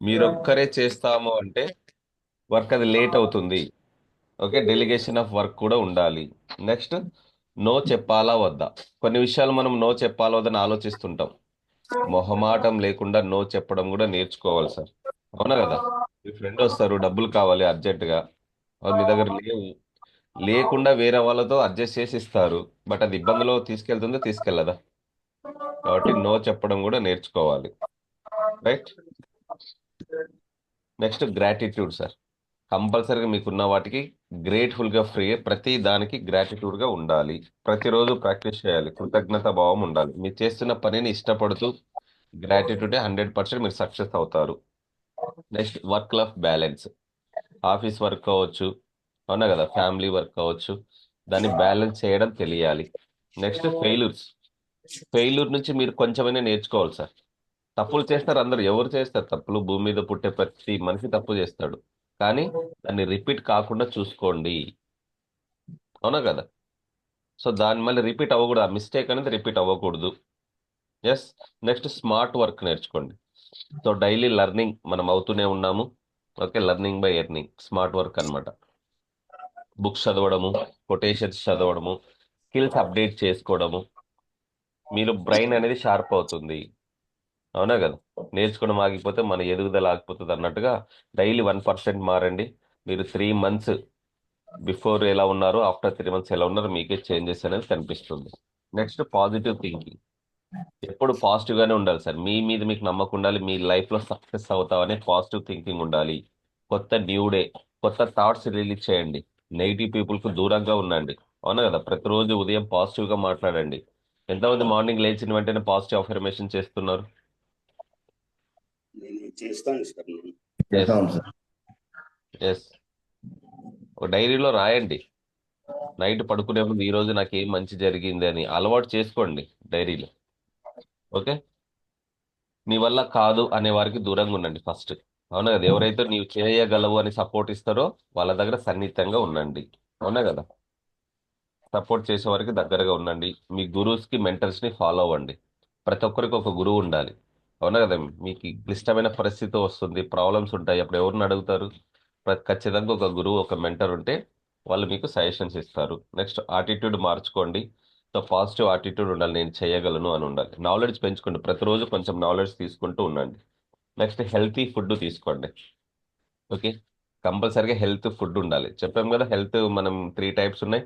మీరొక్కరే చేస్తాము అంటే వర్క్ అది లేట్ అవుతుంది. ఓకే, డెలిగేషన్ ఆఫ్ వర్క్ కూడా ఉండాలి. నెక్స్ట్, నో చెప్పాలా వద్దా. కొన్ని విషయాలు మనం నో చెప్పాలా వద్దని ఆలోచిస్తుంటాం. మొహమాటం లేకుండా నో చెప్పడం కూడా నేర్చుకోవాలి సార్. అవునా కదా? మీ ఫ్రెండ్ వస్తారు, డబ్బులు కావాలి అర్జెంటుగా, మీ దగ్గర లేవు, లేకుండా వేరే వాళ్ళతో అడ్జస్ట్ చేసి ఇస్తారు. బట్ అది ఇబ్బందులో తీసుకెళ్తుందో తీసుకెళ్ళదా? కాబట్టి నో చెప్పడం కూడా నేర్చుకోవాలి. రైట్. Next, gratitude sir. కంపల్సరీగా మీకున్న వాటికి గ్రేట్ఫుల్గా ఫ్రీ, ప్రతి దానికి గ్రాటిట్యూడ్గా ఉండాలి. ప్రతిరోజు ప్రాక్టీస్ చేయాలి, కృతజ్ఞత భావం ఉండాలి. మీరు చేస్తున్న పనిని ఇష్టపడుతూ గ్రాటిట్యూడ్ 100% మీరు సక్సెస్ అవుతారు. Next, work life balance. Office work కావచ్చు, అవునా కదా, ఫ్యామిలీ వర్క్ కావచ్చు, దాన్ని బ్యాలెన్స్ చేయడం తెలియాలి. Next, failures. ఫెయిల్యూర్ నుంచి మీరు కొంచెమైనా నేర్చుకోవాలి సార్. తప్పులు చేస్తారు అందరు, ఎవరు చేస్తారు తప్పులు? భూమి మీద పుట్టే ప్రతి మనిషి తప్పు చేస్తాడు. కానీ దాన్ని రిపీట్ కాకుండా చూసుకోండి. అవునా కదా? సో దాన్ని మళ్ళీ రిపీట్ అవ్వకూడదు, ఆ మిస్టేక్ అనేది రిపీట్ అవ్వకూడదు. ఎస్. నెక్స్ట్, స్మార్ట్ వర్క్ నేర్చుకోండి. సో డైలీ లర్నింగ్ మనం అవుతూనే ఉన్నాము. Okay, learning by earning, smart work అన్నమాట. బుక్స్ చదవడము, కొటేషన్స్ చదవడము, స్కిల్స్ అప్డేట్ చేసుకోవడము, మీరు బ్రెయిన్ అనేది షార్ప్ అవుతుంది. అవునా కదా? నేర్చుకోవడం ఆగిపోతే మన ఎదుగుదల ఆగిపోతుంది అన్నట్టుగా డైలీ 1% మారండి. మీరు 3 months బిఫోర్ ఎలా ఉన్నారు, ఆఫ్టర్ 3 months ఎలా ఉన్నారు, మీకే చేంజెస్ అనేది కనిపిస్తుంది. Next, positive thinking. ఎప్పుడు పాజిటివ్ గానే ఉండాలి సార్. మీ మీద మీకు నమ్మకం ఉండాలి, మీ లైఫ్ లో సక్సెస్ అవుతామనే పాజిటివ్ థింకింగ్ ఉండాలి. కొత్త న్యూ డే, కొత్త థాట్స్ రిలీజ్ చేయండి. నెగిటివ్ పీపుల్ కు దూరంగా ఉండండి. అవునా కదా? ప్రతిరోజు ఉదయం పాజిటివ్ గా మాట్లాడండి. ఎంతమంది మార్నింగ్ లేచిన వెంటనే పాజిటివ్ అఫర్మేషన్ చేస్తున్నారు? నేను చేస్తాను సార్. నేను ఎస్. ఎస్. ఒక డైరీలో రాయండి. నైట్ పడుకునే ముందు ఈ రోజు నాకు ఏం మంచి జరిగింది అని అలవాటు చేసుకోండి డైరీలో. ఓకే. నీ వల్ల కాదు అనే వారికి దూరంగా ఉండండి ఫస్ట్. అవునా కదా? ఎవరైతే నీవు చేయగలవు అని సపోర్ట్ ఇస్తారో వాళ్ళ దగ్గర సన్నిహితంగా ఉండండి. అవునా కదా? సపోర్ట్ చేసే వారికి దగ్గరగా ఉండండి. మీ గురువుస్ కి మెంటర్స్ ని ఫాలో అవ్వండి. ప్రతి ఒక్కరికి ఒక గురువు ఉండాలి. అవునా కదా? మీకు ఈ క్లిష్టమైన పరిస్థితి వస్తుంది, ప్రాబ్లమ్స్ ఉంటాయి, అప్పుడు ఎవరిని అడుగుతారు? ఖచ్చితంగా ఒక గురువు, ఒక మెంటర్ ఉంటే వాళ్ళు మీకు సజెషన్స్ ఇస్తారు. నెక్స్ట్, ఆటిట్యూడ్ మార్చుకోండి. సో పాజిటివ్ ఆటిట్యూడ్ ఉండాలి, నేను చేయగలను అని ఉండాలి. నాలెడ్జ్ పెంచుకోండి, ప్రతిరోజు కొంచెం నాలెడ్జ్ తీసుకుంటూ ఉండండి. నెక్స్ట్, హెల్తీ ఫుడ్ తీసుకోండి. ఓకే. కంపల్సరీగా హెల్త్ ఫుడ్ ఉండాలి. చెప్పాం కదా, హెల్త్ మనం 3 types ఉన్నాయి.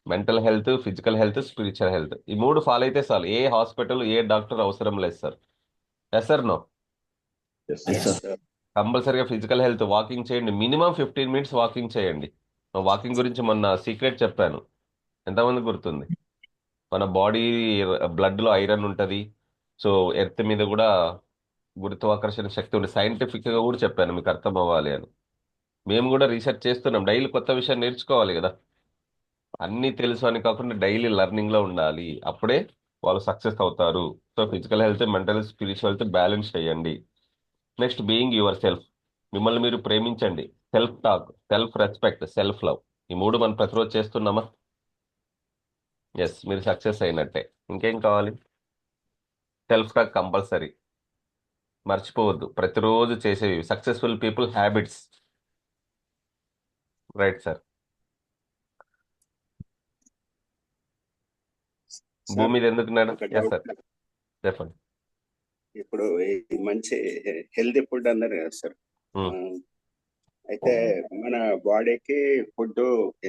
Mental health, physical health, spiritual health. ఈ 3 ఫాలో అయితే చాలు, ఏ హాస్పిటల్, ఏ డాక్టర్ అవసరం లేదు sir. Yes sir, no? Yes sir. కంపల్సరీగా ఫిజికల్ హెల్త్, వాకింగ్ చేయండి. మినిమం 15 minutes వాకింగ్ చేయండి. వాకింగ్ గురించి మొన్న సీక్రెట్ చెప్పాను, ఎంతమంది గుర్తుంది? మన బాడీ బ్లడ్ లో ఐరన్ ఉంటది. సో ఎర్త్ మీద కూడా గురుత్వాకర్షణ శక్తి ఉంది. సైంటిఫిక్ గా కూడా చెప్పాను, మీకు అర్థం అవ్వాలి అని. మేము కూడా రీసెర్చ్ చేస్తున్నాం, డైలీ కొత్త విషయం నేర్చుకోవాలి కదా. అన్నీ తెలుసు అని కాకుండా డైలీ లెర్నింగ్ లో ఉండాలి, అప్పుడే వాళ్ళు సక్సెస్ అవుతారు. So physical health, mental, spiritual health balance చేయండి. Next, being yourself. మిమ్మల్ని మీరు ప్రేమించండి. Self talk, self respect, self love. ఈ 3 మనం ప్రతిరోజు చేస్తున్నామా? ఎస్, మీరు సక్సెస్ అయినట్టే. ఇంకేం కావాలి? సెల్ఫ్ టాక్ కంపల్సరీ, మర్చిపోవద్దు. ప్రతిరోజు చేసేవి successful people habits. Right sir. భూమి సార్ మీద ఎందుకున్నాడు? ఒక ఎస్ డౌట్. సార్, చెప్పండి. ఇప్పుడు ఈ మంచి హెల్తీ ఫుడ్ అన్నారు కదా సార్. ఆ, ఉమ్, అయితే మన బాడీకి ఫుడ్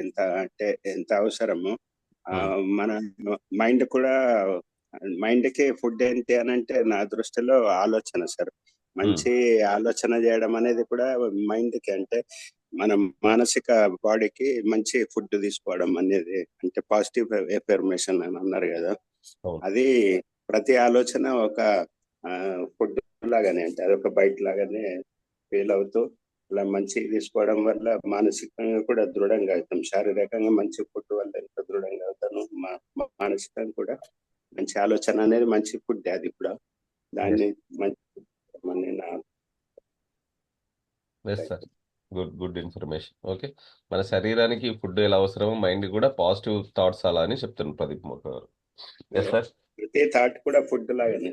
ఎంత అంటే ఎంత అవసరమో, ఆ, ఉమ్, మన మైండ్ కూడా, మైండ్ కి ఫుడ్ ఏంటి అని అంటే నా దృష్టిలో ఆలోచన సార్. ఉమ్. మంచి ఆలోచన చేయడం అనేది కూడా మైండ్ కి అంటే మన మానసిక బాడీకి మంచి ఫుడ్ తీసుకోవడం అనేది అంటే పాజిటివ్ ఎఫర్మేషన్ అని అన్నారు కదా. అవును. అది ప్రతి ఆలోచన ఒక ఫుడ్ లాగానే అంటే అదొక బయట లాగానే ఫీల్ అవుతూ అలా మంచి తీసుకోవడం వల్ల మానసికంగా కూడా దృఢంగా అవుతాం. శారీరకంగా మంచి ఫుడ్ వల్ల ఎంత దృఢంగా అవుతాను, మానసికంగా కూడా మంచి ఆలోచన అనేది మంచి ఫుడ్ అది కూడా. ఎస్. దాన్ని మంచి అని నా yes sir. Good good information. Okay. మన శరీరానికి ఫుడ్ ఎలా అవసరమో మైండ్ కూడా పాజిటివ్ థాట్స్ అలా అని చెప్తున్నారు ప్రదీప్ మోక గారు. Yes sir. ప్రతి థాట్ కూడా ఫుడ్ లాగానే.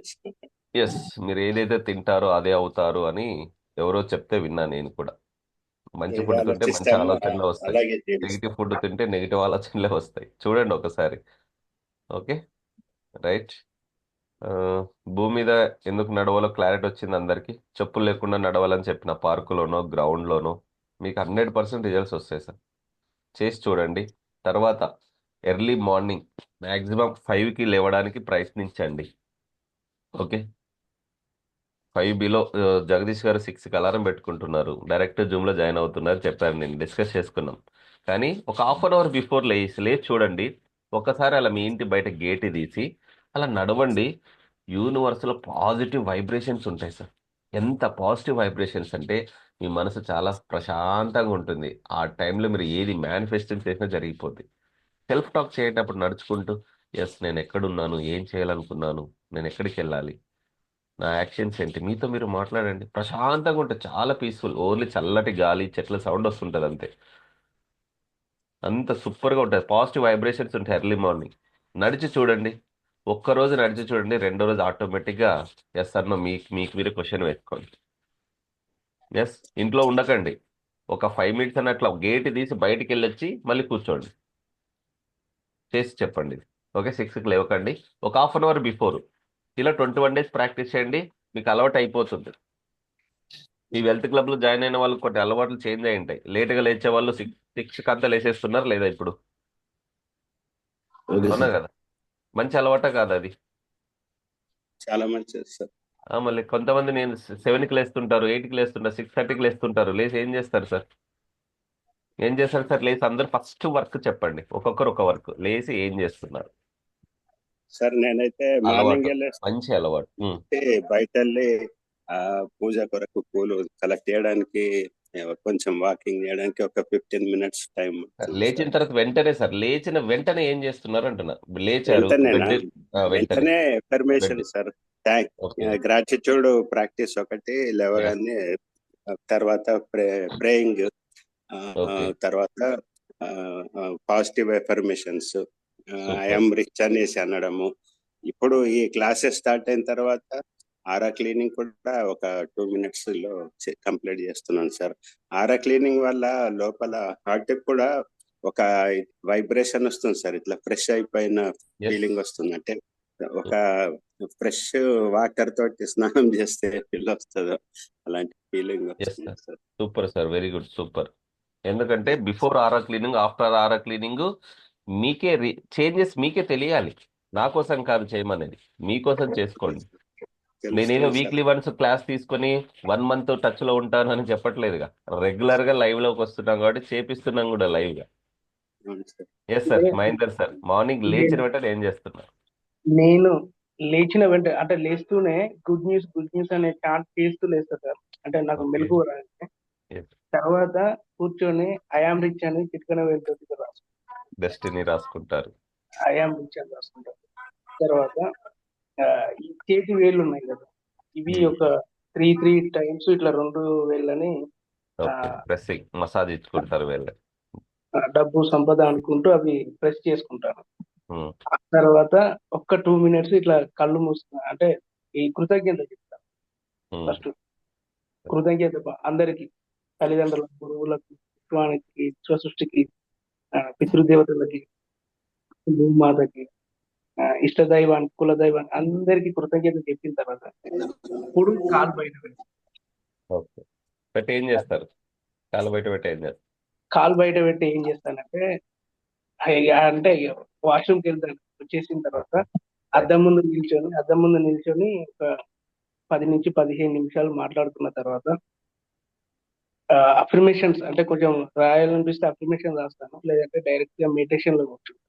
ఎస్, మీరు ఏదైతే తింటారో అదే అవుతారు అని ఎవరో చెప్తే విన్నా నేను కూడా. మంచి ఇది ఫుడ్ తింటే మంచి ఆలోచిస్తాము, ఆలోచనలే వస్తాయి. అలాగే నెగిటివ్ జీవిస్తాం. ఫుడ్ తింటే నెగిటివ్ ఆలోచనలే వస్తాయి. చూడండి ఒకసారి. Okay, right. ఆ, భూమి మీద ఎందుకు నడవాలో క్లారిటీ వచ్చింది అందరికి. చెప్పులు లేకుండా నడవాలని చెప్పిన పార్కులోనో గ్రౌండ్లోనో మీకు 100% రిజల్ట్స్ వస్తాయి సార్. చేసి చూడండి. తర్వాత ఎర్లీ మార్నింగ్ మ్యాక్సిమం 5కి లేవడానికి ప్రయత్నించండి. Okay, 5 below. జగదీష్ గారు 6కి అలారం పెట్టుకుంటున్నారు, డైరెక్ట్ జూమ్లో జాయిన్ అవుతున్నారు చెప్పారు, నేను డిస్కస్ చేసుకున్నాం. కానీ ఒక హాఫ్ అన్ అవర్ బిఫోర్ లేచి చూడండి. ఒకసారి అలా మీ ఇంటి బయట గేట్ తీసి అలా నడవండి. యూనివర్స్లో పాజిటివ్ వైబ్రేషన్స్ ఉంటాయి సార్. ఎంత పాజిటివ్ వైబ్రేషన్స్ అంటే మీ మనసు చాలా ప్రశాంతంగా ఉంటుంది. ఆ టైంలో మీరు ఏది మేనిఫెస్టింగ్ చేసినా జరిగిపోద్ది. సెల్ఫ్ టాక్ చేసేటప్పుడు నడుచుకుంటూ, ఎస్ నేను ఎక్కడున్నాను, ఏం చేయాలనుకున్నాను, నేను ఎక్కడికి వెళ్ళాలి, నా యాక్షన్స్ ఏంటి, మీతో మీరు మాట్లాడండి. ప్రశాంతంగా ఉంటుంది, చాలా పీస్ఫుల్. ఓన్లీ చల్లటి గాలి, చెట్ల సౌండ్ వస్తుంటుంది అంతే. అంత సూపర్గా ఉంటుంది, పాజిటివ్ వైబ్రేషన్స్ ఉంటాయి ఎర్లీ మార్నింగ్. నడిచి చూడండి. ఒక్కరోజు నడిచి చూడండి, రెండో రోజు ఆటోమేటిక్గా ఎస్ అన్న మీకు మీకు మీరు క్వశ్చన్ వేసుకోండి. ఎస్, ఇంట్లో ఉండకండి. ఒక 5 మినిట్స్ అన్నట్లు గేట్ తీసి బయటికి వెళ్ళొచ్చి మళ్ళీ కూర్చోండి. చేసి చెప్పండి. ఓకే, 6కి లేవకండి. ఒక హాఫ్ అన్ అవర్ బిఫోర్ ఇలా 21 డేస్ ప్రాక్టీస్ చేయండి. మీకు అలవాటు అయిపోతుంది. ఈ వెల్త్ క్లబ్లో జాయిన్ అయిన వాళ్ళు కొన్ని అలవాట్లు చేంజ్ అయి ఉంటాయి. లేట్గా లేచే వాళ్ళు 6కి అంతా లేసేస్తున్నారు లేదా ఇప్పుడు? ఓకే అవునా సార్. కదా? మంచి అలవాట కాదు అది? చాలా మంచిది సార్. మళ్ళీ కొంతమంది నేను 7కి లేస్తుంటారు, 8కి లేస్తుంటారు, 6:30కి లేస్తుంటారు. లేచి ఏం చేస్తారు సార్? ఏం చేస్తారు సార్? లేచి అందరు ఫస్ట్ వర్క్ చెప్పండి, ఒక్కొక్కరు ఒక వర్క్. లేచి ఏం చేస్తున్నారు? సార్ నేనైతే అలవాటు, మార్నింగ్ మంచి అలవాటు. బయట వెళ్ళి ఆ పూజ కొరకు పూలు కలెక్ట్ చేయడానికి, కొంచెం వాకింగ్ చేయడానికి ఒక 15 మినిట్స్ టైం ఉంటుంది లేచిన సార్. తర్వాత వెంటనే సార్, లేచిన వెంటనే ఏం చేస్తున్నారు అంటున్నా. లేచారు, వెంటనేనా? బెడ్. వెంటనే వెంటనే bed. Affirmation sir. Thank okay. Gratitude practice ఒకటి ఎస్. లేవగానే, తర్వాత ప్రేయింగ్, ఓకే. తర్వాత positive affirmations, super. I'm rich అనేసి అనడము. ఇప్పుడు ఈ క్లాసెస్ స్టార్ట్ అయిన తర్వాత ఆరా క్లీనింగ్ కూడా ఒక 2 మినిట్స్ లో కంప్లీట్ చేస్తున్నాను సార్. ఆరా క్లీనింగ్ వల్ల లోపల హార్ట్ కూడా ఒక వైబ్రేషన్ వస్తుంది సార్, ఇట్లా ఫ్రెష్ అయిపోయిన ఎస్. ఫీలింగ్ వస్తుంది. అంటే ఒక ఫ్రెష్ వాటర్ తోటి స్నానం చేస్తే ఫీల్ వస్తుందో అలాంటి ఫీలింగ్ ఎస్ వస్తుంది sir. Sir. Super sir, very good, super. ఎందుకంటే బిఫోర్ ఆరా క్లీనింగ్, ఆఫ్టర్ ఆరా క్లీనింగ్ మీకే చేంజెస్ మీకే తెలియాలి. నా కోసం కాదు చేయమనేది, మీకోసం చేసుకోండి. నేనేదో తెలుస్తుంది సార్. వీక్లీ వన్స్ క్లాస్ తీసుకొని 1 మంత్ టచ్ లో ఉంటాను అని చెప్పట్లేదుగా. రెగ్యులర్ గా లైవ్ లోకి వస్తున్నాం కాబట్టి చేపిస్తున్నాం కూడా లైవ్ గా. అవును sir. Yes sir. Mahender sir, morning లేచిన వెంటనే ఏం చేస్తున్నారు? నేను లేచిన వెంటనే అంటే లేస్తూనే గుడ్ న్యూస్ అనే చాట్ చేస్తూ లేస్తా సార్. అంటే నాకు ఓకే. మెలకువ రాగానే. ఎస్. తర్వాత కూర్చొని ఐఆమ్ రిచ్ అని చిట్కన వెళ్తుంది రాసు. డెస్టినీ రాసుకుంటారు. ఐఆమ్ రిచ్ అని రాసుకుంటాను. తర్వాత ఈ చేతి వేళ్ళు ఉన్నాయి కదా, ఇవి ఒక 3 టైమ్స్ ఇట్లా 2 వేళ్ళని ఓకే, ప్రెస్సింగ్ మసాజ్ ఇచ్చుకుంటారు వెళ్ళి. డబ్బు సంపద అనుకుంటూ అవి ప్రెస్ చేసుకుంటాను. ఆ తర్వాత ఒక్క 2 మినిట్స్ ఇట్లా కళ్ళు మూసుకున్నా అంటే ఈ కృతజ్ఞత చెప్తాను. ఫస్ట్ కృతజ్ఞత అందరికి, తల్లిదండ్రులకు, గురువులకు, విశ్వానికి, విశ్వ సృష్టికి, పితృదేవతలకి, భూమాతకి, ఇష్టదైవానికి, కులదైవానికి అందరికి కృతజ్ఞత చెప్పిన తర్వాత ఇప్పుడు కాలు బయట పెడతాను. ఓకే, పెట్టి ఏం చేస్తారు? కాలు బయట పెట్టి ఏం చేస్తారు? కాలు బయట పెట్టి ఏం చేస్తానంటే అంటే వాష్రూమ్కి వెళ్తాను. వచ్చేసిన తర్వాత అద్దం ముందు నిల్చొని ఒక 10 నుంచి 15 నిమిషాలు మాట్లాడుకున్న తర్వాత అఫర్మేషన్స్ అంటే కొంచెం రాయాలనిపిస్తే అఫర్మేషన్ రాస్తాను, లేదంటే డైరెక్ట్ గా మెడిటేషన్ లో కూర్చుంటాను.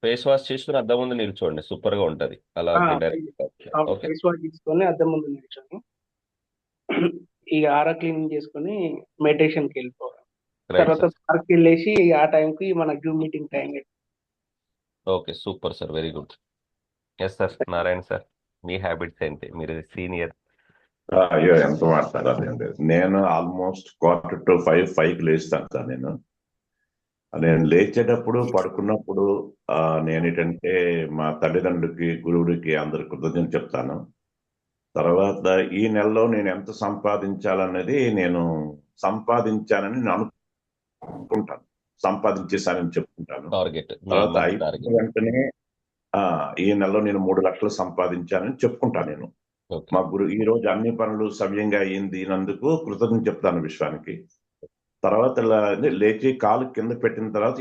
ఫేస్ వాష్ చేసుకుని అద్దం ముందు నిల్చోండి, సూపర్ గా ఉంటది. అలా డైరెక్ట్. ఓకే. ఫేస్ వాష్ తీసుకొని అద్దం ముందు నిల్చొని ఇక ఆరా క్లీనింగ్ చేసుకొని మెడిటేషన్ కి వెళ్ళిపోవాలి. రైట్ తర్వాత సార్. పార్క్ వెళ్ళేసి ఆ టైంకి మన zoom meeting time. Okay, super sir, very good. Yes sir. Narayana sir, మీ హ్యాబిట్స్ ఏంటి? మీరు సీనియర్. అయ్యో ఎంత మాట్లాడారు అదేం లేదు. నేను ఆల్మోస్ట్ 4:45 లేస్తాను సార్. నేను లేచేటప్పుడు పడుకున్నప్పుడు నేను ఏంటంటే మా తల్లిదండ్రులకి, గురువుడికి అందరు కృతజ్ఞత చెప్తాను. తర్వాత ఈ నెలలో నేను ఎంత సంపాదించాలనేది నేను సంపాదించానని నేను అనుకుంటాను, సంపాదించేశానని చెప్పుకుంటాను. టార్గెట్, మీ తర్వాత మంత్ అయిపోయిన టార్గెట్. వెంటనే ఈ నెలలో నేను 3 లక్షలు సంపాదించానని చెప్పుకుంటాను నేను. ఓకే. మా గురు ఈ రోజు అన్ని పనులు సవ్యంగా అయ్యిందినందుకు కృతజ్ఞత చెప్తాను విశ్వానికి. తర్వాత లేచి కాలు కింద పెట్టిన తర్వాత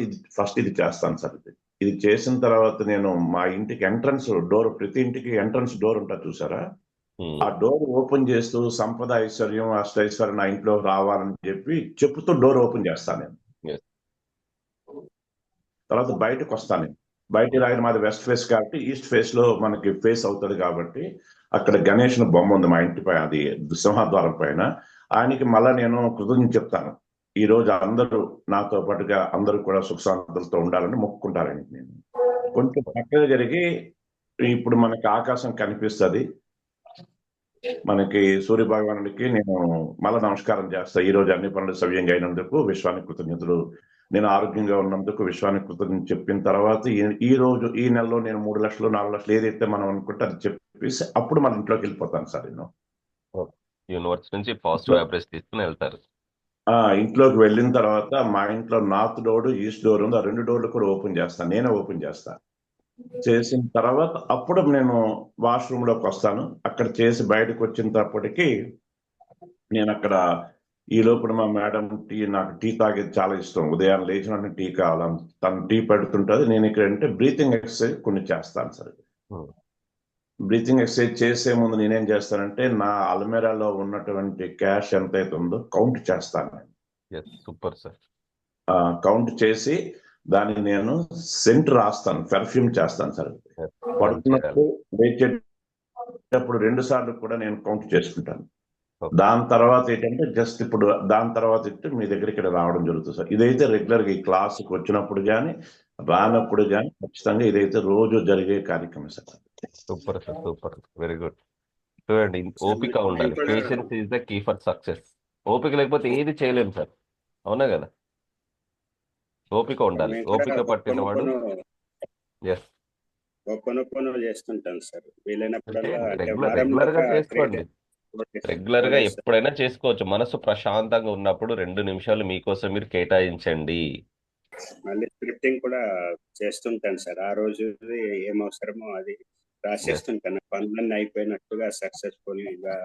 ఇది చేస్తాను సార్. ఇది చేసిన తర్వాత నేను మా ఇంటికి ఎంట్రన్స్ డోర్, ప్రతి ఇంటికి ఎంట్రన్స్ డోర్ ఉంటుంది చూసారా, ఆ డోర్ ఓపెన్ చేస్తూ సంపద ఐశ్వర్యం అష్టైశ్వర్యం నా ఇంట్లో రావాలని చెప్పుతూ డోర్ ఓపెన్ చేస్తాను నేను. Yes. తర్వాత బయటకు వస్తాను నేను. బయట రాగిన మాది వెస్ట్ ఫేస్ కాబట్టి ఈస్ట్ ఫేస్ లో మనకి ఫేస్ అవుతుంది కాబట్టి అక్కడ గణేష్ బొమ్మ ఉంది మా ఇంటి పైన, అది సింహద్వారం పైన. ఆయనకి మళ్ళా నేను కృతజ్ఞత చెప్తాను. ఈ రోజు అందరూ నాతో పాటుగా అందరూ కూడా సుఖశాంతులతో ఉండాలని మొక్కుకుంటారని. నేను కొంచెం పక్కగా జరిగి ఇప్పుడు మనకి ఆకాశం కనిపిస్తుంది, మనకి సూర్య భగవానుడికి నేను మళ్ళా నమస్కారం చేస్తా. ఈ రోజు అన్ని పనులు సవ్యంగా అయినందుకు విశ్వానికి కృతజ్ఞతలు, నేను ఆరోగ్యంగా ఉన్నందుకు విశ్వానికి కృతజ్ఞత చెప్పిన తర్వాత ఈ రోజు ఈ నెలలో నేను 3 లక్షలు 4 లక్షలు ఏదైతే మనం అనుకుంటే అది చెప్పేసి అప్పుడు మన ఇంట్లోకి వెళ్ళిపోతాను సార్. నేను యూనివర్స్ నుంచి పాజిటివ్ వైబ్రేషన్ తీసుకుని వెళ్తారు. ఇంట్లోకి వెళ్ళిన తర్వాత మా ఇంట్లో నార్త్ డోర్ ఈస్ట్ డోర్ ఉంది, ఆ 2 డోర్లు కూడా ఓపెన్ చేస్తాను, నేనే ఓపెన్ చేస్తాను. చేసిన తర్వాత అప్పుడు నేను వాష్రూమ్ లోకి వస్తాను. అక్కడ చేసి బయటకు వచ్చినప్పటికీ నేను అక్కడ ఈ లోపల మా మేడం నాకు టీ తాగేది చాలా ఇష్టం, ఉదయం లేచిన టీ కావాలని తను టీ పెడుతుంటది. నేను ఇక్కడ అంటే బ్రీతింగ్ ఎక్సర్సైజ్ కొన్ని చేస్తాను సార్. బ్రీతింగ్ ఎక్సర్సైజ్ చేసే ముందు నేనేం చేస్తానంటే నా అల్మెరాలో ఉన్నటువంటి క్యాష్ ఎంతైతే ఉందో కౌంట్ చేస్తాను. Super sir. కౌంట్ చేసి దాన్ని నేను సెంట్ రాస్తాను, పెర్ఫ్యూమ్ చేస్తాను సార్. పడుతున్నప్పుడు లేచేటప్పుడు 2 సార్లు కూడా నేను కౌంట్ చేసుకుంటాను. దాని తర్వాత ఏంటంటే జస్ట్ ఇప్పుడు దాని తర్వాత మీ దగ్గరికి ఇక్కడ రావడం జరుగుతుంది సార్. ఇదైతే రెగ్యులర్ గా ఈ క్లాస్కి వచ్చినప్పుడు కానీ రానప్పుడు కానీ ఖచ్చితంగా ఇదైతే రోజు జరిగే కార్యక్రమం sir. Super sir, super, very good. చూడండి, ఓపిక ఉండాలి. Patience is the key for success. ఓపిక లేకపోతే ఏది చేయలేము సార్, అవునా కదా? ఓపిక ఉండాలి. ఓపిక పట్టినవాడు చేస్తుంటాను సార్ వీలైనప్పుడల్లా. రెగ్యులర్ గా చేసుకోండి. రెగ్యులర్ గా ఎప్పుడైనా చేసుకోవచ్చు. మనసు ప్రశాంతంగా ఉన్నప్పుడు 2 నిమిషాలు మీకోసం మీరు కేటాయించండి. మళ్ళీ స్క్రిప్టింగ్ కూడా చేస్తుంటాను సార్. ఆ రోజు ఏం అవసరమో అది రాసేస్తుంటాను. పనులన్నీ అయిపోయినట్టుగా సక్సెస్ఫుల్ గా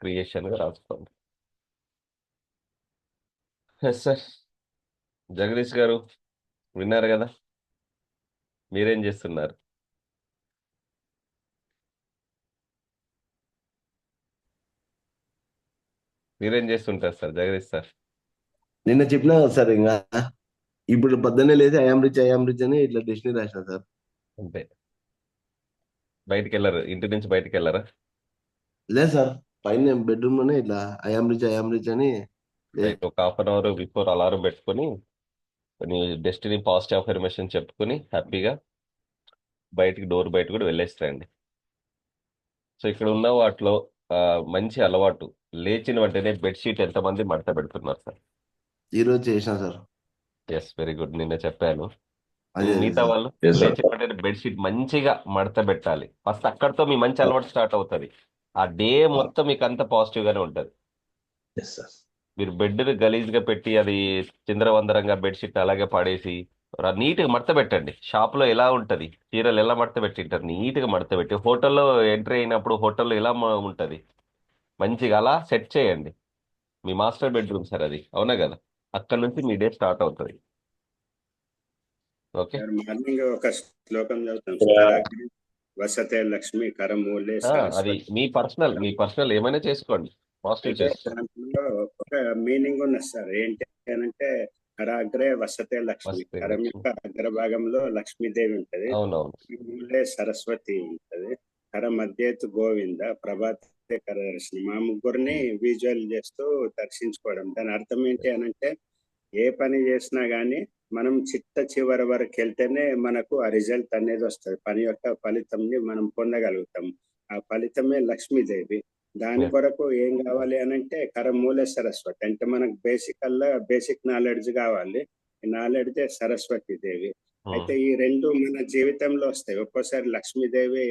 క్రియేషన్ గా రాసుకోండి. సార్ జగదీష్ గారు విన్నారు కదా, మీరేం చేస్తున్నారు? మీరేం చేస్తుంటారు సార్ జగదీష్ సార్? నిన్న చెప్పినా కదా సార్, ఇంకా ఇప్పుడు పొద్దున్నే లేదు ఐఆమ్ రిచ్ అని ఇట్లా డెస్టినీ రాసిన సార్. అంతే, బయటికి వెళ్ళరు? ఇంటి నుంచి బయటికి వెళ్ళరా? లేదు సార్, పైన బెడ్రూమ్ లోనే ఇట్లా ఐఆమ్ రిచ్ అని ఒక half an hour before alarm పెట్టుకుని నీ డెస్టినీ పాజిటివ్ అఫర్మేషన్ చెప్పుకుని హ్యాపీగా బయటికి డోర్ బయట కూడా వెళ్ళేస్తారండి. సో ఇక్కడ ఉన్న వాటిలో మంచి అలవాటు, లేచిన వెంటనే బెడ్షీట్ ఎంతమంది మడత పెడుతున్నారు సార్? ఈ రోజు చేసిన సార్. Yes, very good. నిన్న చెప్పాను. అదే మిగతా సార్. వాళ్ళు Yes, sir. లేచిన వెంటనే బెడ్షీట్ మంచిగా మడత పెట్టాలి. ఫస్ట్ అక్కడితో మీ మంచి అలవాటు స్టార్ట్ అవుతుంది. ఆ డే మొత్తం మీకు అంత పాజిటివ్ గానే ఉంటుంది. Yes, sir. మీరు బెడ్ గలీజ్ గా పెట్టి అది చిందరవందరంగా బెడ్షీట్ అలాగే పడేసి నీట్ గా మడత పెట్టండి. షాప్ లో ఎలా ఉంటది, చీరలు ఎలా మడత పెట్టింటారు, నీట్ గా మడత పెట్టి. హోటల్లో ఎంట్రీ అయినప్పుడు హోటల్లో ఎలా ఉంటది, మంచిగా అలా సెట్ చేయండి. మీ మాస్టర్ బెడ్రూమ్ సార్ అది, అవునా కదా? అక్కడ నుంచి మీ డే స్టార్ట్ అవుతుంది. ఓకే, మార్నింగ్ ఒక శ్లోకం చదువుతాం. వసతే లక్ష్మి కరమూలే అది మీ పర్సనల్ ఏమైనా చేసుకోండి, పాజిటివ్ చేసుకోండి. దాంట్లో ఒక మీనింగ్ ఉన్నది సార్. ఏంటి అంటే కరాగ్రే వసతే లక్ష్మి, కరం యొక్క అగ్రభాగంలో లక్ష్మీదేవి ఉంటది, మూలే సరస్వతి ఉంటది, కర మధ్యేతు గోవింద, ప్రభాతే కరదర్శిని. మా ముగ్గురిని విజువల్ చేస్తూ దర్శించుకోవడం. దాని అర్థం ఏంటి అనంటే ఏ పని చేసినా గానీ మనం చివరి వరకు వెళ్తేనే మనకు ఆ రిజల్ట్ అనేది వస్తుంది. పని యొక్క ఫలితంని మనం పొందగలుగుతాం. ఆ ఫలితమే లక్ష్మీదేవి. దాని కొరకు ఏం కావాలి అనంటే కరమూల సరస్వతి. అంటే మనకు బేసిక్ నాలెడ్జ్ కావాలి. నాలెడ్జే సరస్వతి దేవి. అయితే ఈ 2 మన జీవితంలో వస్తాయి. ఒక్కోసారి లక్ష్మీదేవి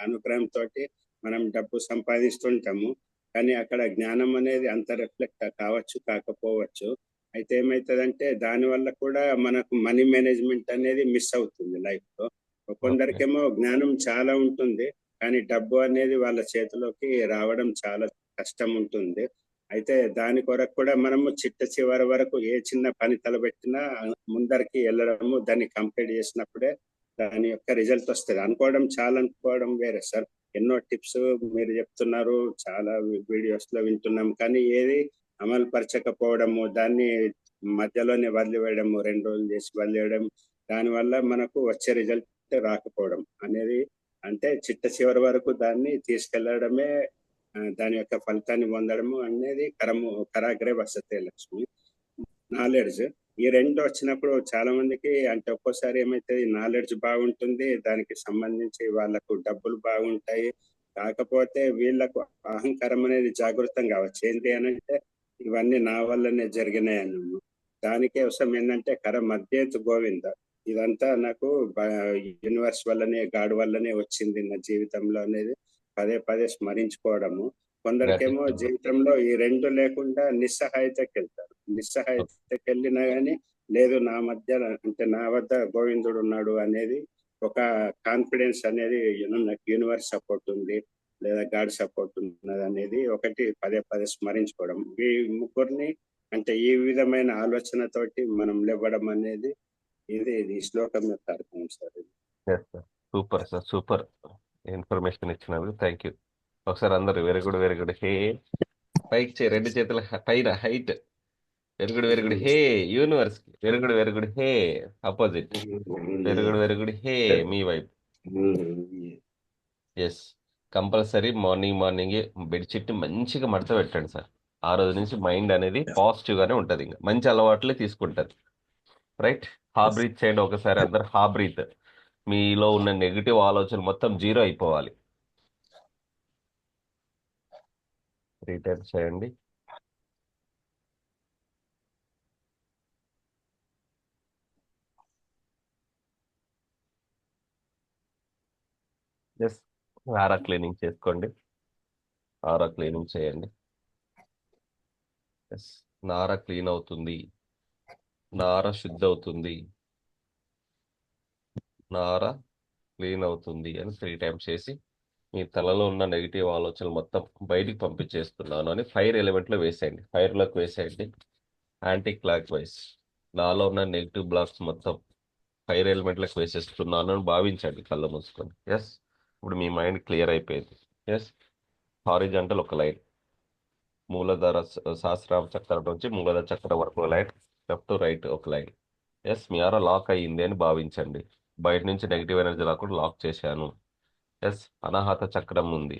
అనుగ్రహం తోటి మనం డబ్బు సంపాదిస్తుంటాము, కానీ అక్కడ జ్ఞానం అనేది అంత రిఫ్లెక్ట్ కావచ్చు కాకపోవచ్చు. అయితే ఏమవుతుందంటే దానివల్ల కూడా మనకు మనీ మేనేజ్మెంట్ అనేది మిస్ అవుతుంది లైఫ్ లో. ఓకే. కొందరికేమో జ్ఞానం చాలా ఉంటుంది, కానీ డబ్బు అనేది వాళ్ళ చేతిలోకి రావడం చాలా కష్టం ఉంటుంది. అయితే దాని కొరకు కూడా మనము చిట్ట చివరి వరకు ఏ చిన్న పని తలపెట్టినా ముందరికి వెళ్ళడము, దాన్ని కంప్లీట్ చేసినప్పుడే దాని యొక్క రిజల్ట్ వస్తుంది. అనుకోవడం చాలా అనుకోవడం వేరే సార్. ఎన్నో టిప్స్ మీరు చెప్తున్నారు, చాలా వీడియోస్ లో వింటున్నాం, కానీ ఏది అమలు పరచకపోవడము, దాన్ని మధ్యలోనే వదిలివేయడము, 2 రోజులు చేసి వదిలేయడం, దానివల్ల మనకు వచ్చే రిజల్ట్ రాకపోవడం అనేది, అంటే చిట్ట చివరి వరకు దాన్ని తీసుకెళ్లడమే దాని యొక్క ఫలితాన్ని పొందడము అనేది కరాగ్రే వసతే లక్ష్మి. నాలెడ్జ్, ఈ రెండు వచ్చినప్పుడు చాలా మందికి అంటే ఒక్కోసారి ఏమైతుంది, నాలెడ్జ్ బాగుంటుంది, దానికి సంబంధించి వాళ్ళకు డబ్బులు బాగుంటాయి, కాకపోతే వీళ్ళకు అహంకారం అనేది జాగృతం కావచ్చు. ఏంటి అని అంటే ఇవన్నీ నా వల్లనే జరిగినాయి అన్నాము. దానికే అవసరం ఏంటంటే మధ్యేతు గోవింద, ఇదంతా నాకు యూనివర్స్ వల్లనే, గాడ్ వల్లనే వచ్చింది నా జీవితంలో అనేది పదే పదే స్మరించుకోవడము. కొందరికేమో Gratitude. జీవితంలో ఈ రెండు లేకుండా నిస్సహాయతకి వెళ్తారు. నిస్సహాయతకి వెళ్ళినా గానీ లేదు, నా మధ్య అంటే నా వద్ద గోవిందుడు ఉన్నాడు అనేది ఒక కాన్ఫిడెన్స్ అనేది నాకు యూనివర్స్ సపోర్ట్ ఉంది లేదా గాడ్ సపోర్ట్ ఉన్నది అనేది ఒకటి పదే పదే స్మరించుకోవడం. ఈ ముగ్గురిని అంటే ఈ విధమైన ఆలోచనతోటి మనం లేవడం అనేది ఇది శ్లోకం యొక్క అర్థం sir. Yes, sir. Super sir, super information ఇచ్చినందుకు థ్యాంక్ యూ. ఒకసారి అందరు very good very good hey పైకి చే, 2 చేతుల పైన height. Very good very good hey universe. Very good very good hey opposite. Very good very మీ hey. Yes, compulsory morning bedsheet మంచిగా మడత పెట్టండి సార్. ఆ రోజు నుంచి మైండ్ అనేది పాజిటివ్ గానే ఉంటది, ఇంకా మంచి అలవాట్లే తీసుకుంటది. రైట్, హా బ్రీత్ చేయండి ఒకసారి అందరు. హా బ్రీత్, మీలో ఉన్న నెగిటివ్ ఆలోచన మొత్తం జీరో అయిపోవాలి. 3 times చేయండి. ఎస్, ఆరా క్లీనింగ్ చేసుకోండి. ఆరా క్లీనింగ్ చేయండి. ఎస్, నార క్లీన్ అవుతుంది, నార శుద్ధి అవుతుంది, నార క్లీన్ అవుతుంది అని 3 times చేసి మీ తలలో ఉన్న నెగిటివ్ ఆలోచనలు మొత్తం బయటికి పంపించేస్తున్నాను అని ఫైర్ ఎలిమెంట్లో వేసేయండి. ఫైర్లోకి వేసేయండి యాంటీ క్లాక్ వైజ్. నాలో ఉన్న నెగిటివ్ బ్లాక్స్ మొత్తం ఫైర్ ఎలిమెంట్లకు వేసేస్తున్నాను అని భావించండి కళ్ళు మూసుకొని. ఎస్, ఇప్పుడు మీ మైండ్ క్లియర్ అయిపోయింది. ఎస్, హారిజాంటల్ ఒక లైన్, మూలధార సహస్రార చక్రం నుంచి మూలధార చక్రం వరకు ఒక లైన్, లెఫ్ట్ టు రైట్ ఒక లైన్. ఎస్, మీ ఆర లాక్ అయ్యింది అని భావించండి. బయట నుంచి నెగిటివ్ ఎనర్జీ రాకుండా లాక్ చేశాను. ఎస్, అనాహత చక్రం ఉంది,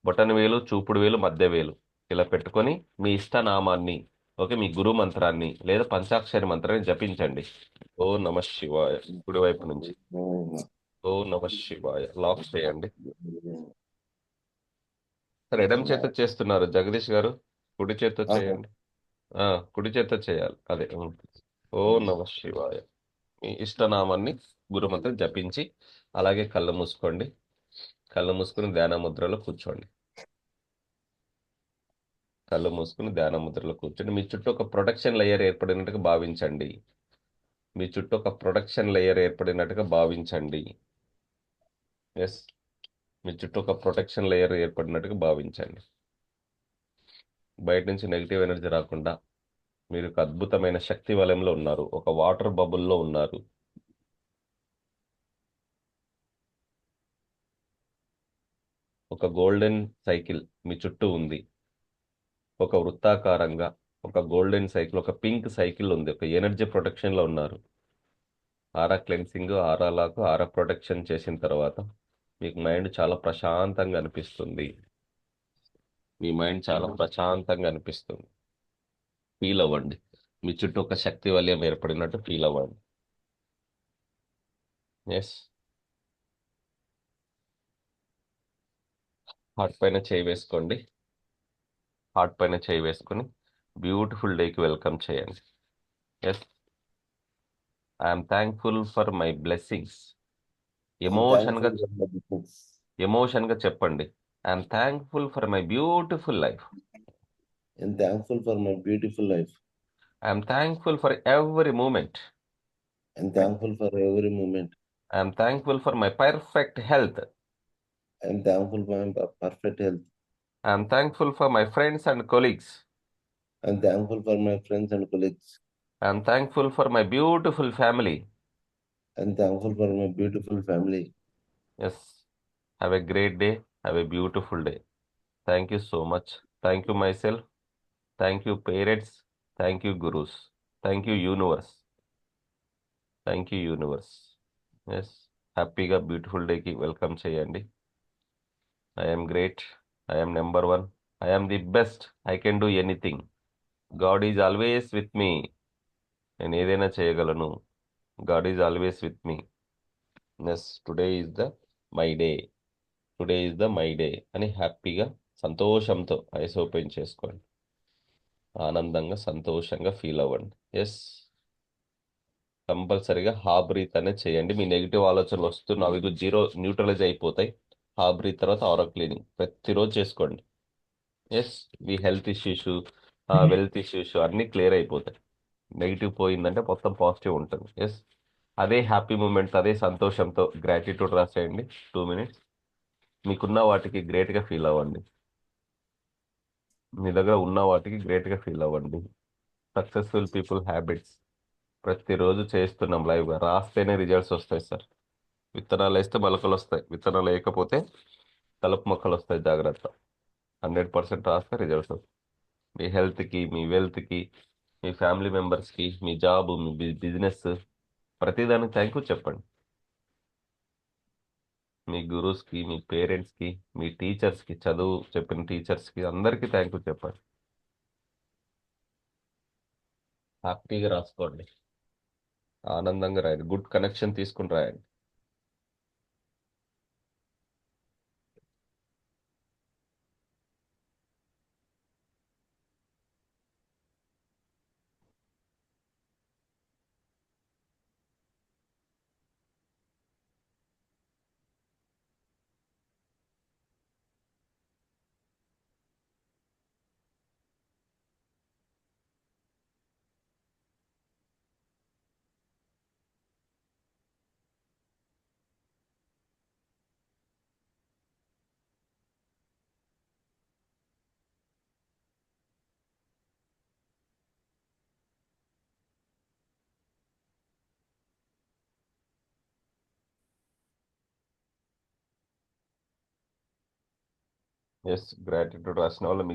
బొటన వేలు, చూపుడు వేలు, మధ్య వేలు ఇలా పెట్టుకొని మీ ఇష్టనామాన్ని, ఓకే, మీ గురు మంత్రాన్ని లేదా పంచాక్షరి మంత్రాన్ని జపించండి. ఓ నమ శివాయ, కుడి వైపు నుంచి ఓ నమ శివాయ లాక్ చేయండి. సరే, ఎడమ చేత చేస్తున్నారు జగదీష్ గారు, కుడి చేత చేయండి. కుడి చేత చేయాలి, అదే. ఓ నమ శివాయ, మీ ఇష్టనామాన్ని గురుమంత్రం జపించి అలాగే కళ్ళు మూసుకోండి. కళ్ళు మూసుకుని ధ్యాన ముద్రలో కూర్చోండి. కళ్ళు మూసుకుని ధ్యాన ముద్రలో కూర్చోండి. మీ చుట్టూ ఒక ప్రొటెక్షన్ లేయర్ ఏర్పడినట్టుగా భావించండి. మీ చుట్టూ ఒక ప్రొటెక్షన్ లేయర్ ఏర్పడినట్టుగా భావించండి. ఎస్, మీ చుట్టూ ఒక ప్రొటెక్షన్ లేయర్ ఏర్పడినట్టుగా భావించండి. బయట నుంచి నెగిటివ్ ఎనర్జీ రాకుండా మీరు ఒక అద్భుతమైన శక్తి వలయంలో ఉన్నారు, ఒక వాటర్ బబుల్లో ఉన్నారు. ఒక గోల్డెన్ సైకిల్ మీ చుట్టూ ఉంది, ఒక వృత్తాకారంగా ఒక గోల్డెన్ సైకిల్, ఒక పింక్ సైకిల్ ఉంది. ఒక ఎనర్జీ ప్రొటెక్షన్లో ఉన్నారు. ఆరా క్లెన్సింగ్, ఆరా లాక్, ఆరా ప్రొటెక్షన్ చేసిన తర్వాత మీకు మైండ్ చాలా ప్రశాంతంగా అనిపిస్తుంది. మీ మైండ్ చాలా ప్రశాంతంగా అనిపిస్తుంది. ఫీల్ అవ్వండి, మీ చుట్టూ ఒక శక్తి వలయం ఏర్పడినట్టు ఫీల్ అవ్వండి. ఎస్, హార్ట్ పైన చేయి వేసుకోండి. హార్ట్ పైన చేయి వేసుకొని బ్యూటిఫుల్ డేకి వెల్కమ్ చేయండి. Yes, I'm thankful for my blessings. ఎమోషన్గా చెప్పండి. I'm thankful for my beautiful life. and thankful for my beautiful life, I'm thankful for every moment. and thankful for every moment. I'm thankful for my perfect health. I am thankful for my perfect health. I'm thankful for my friends and colleagues. I am thankful for my friends and colleagues. I'm thankful for my beautiful family. I am thankful for my beautiful family. Yes. Have a great day. Have a beautiful day. Thank you so much. Thank you myself. Thank you parents. Thank you gurus. Thank you universe. Thank you universe. Yes. హ్యాపీగా beautiful డేకి welcome చేయండి. I'm great. I'm number one. I'm the best. I can do anything. God is always with me. నేను ఏదైనా చేయగలను. God is always with me. Yes. Today is the my day. Today is the my day అని హ్యాపీగా సంతోషంతో eyes open చేసుకోండి. ఆనందంగా సంతోషంగా feel అవ్వండి. ఎస్. కంపల్సరీగా హాఫ్ బ్రీత్ అనేది చేయండి. మీ నెగిటివ్ ఆలోచనలు వస్తున్న అవి జీరో న్యూట్రలైజ్ అయిపోతాయి. హాఫ్ బ్రీత్ తర్వాత ఆరో క్లీనింగ్ ప్రతిరోజు చేసుకోండి. ఎస్. మీ హెల్త్ ఇష్యూస్, వెల్త్ ఇష్యూస్ అన్నీ క్లియర్ అయిపోతాయి. నెగిటివ్ పోయిందంటే మొత్తం పాజిటివ్ ఉంటుంది. ఎస్. అదే హ్యాపీ మూమెంట్స్, అదే సంతోషంతో గ్రాటిట్యూడ్ రాసేయండి 2 minutes. మీకున్న వాటికి గ్రేట్గా ఫీల్ అవ్వండి. మీ దగ్గర ఉన్న వాటికి గ్రేట్గా ఫీల్ అవ్వండి. సక్సెస్ఫుల్ పీపుల్ హ్యాబిట్స్ ప్రతిరోజు చేస్తున్నాం లైవ్గా. రాస్తేనే రిజల్ట్స్ వస్తాయి సార్. విత్తనాలు వేస్తే మొలకలు వస్తాయి. విత్తనాలు వేయకపోతే కలుపు మొక్కలు వస్తాయి. జాగ్రత్త. 100% రాస్తే రిజల్ట్స్ వస్తాయి. మీ హెల్త్కి, మీ వెల్త్కి, మీ ఫ్యామిలీ మెంబర్స్కి, మీ జాబ్, మీ బిజినెస్ ప్రతిదానికి థ్యాంక్ యూ చెప్పండి. మీ గురూస్కి, మీ పేరెంట్స్కి, మీ టీచర్స్కి, చదువు చెప్పిన టీచర్స్కి అందరికీ థ్యాంక్ యూ చెప్పండి. హ్యాపీగా రాసుకోండి. ఆనందంగా రాయండి. గుడ్ కనెక్షన్ తీసుకుని రాయండి. ఎస్. గ్రాటిట్యూడ్ రాసిన వాళ్ళు మీ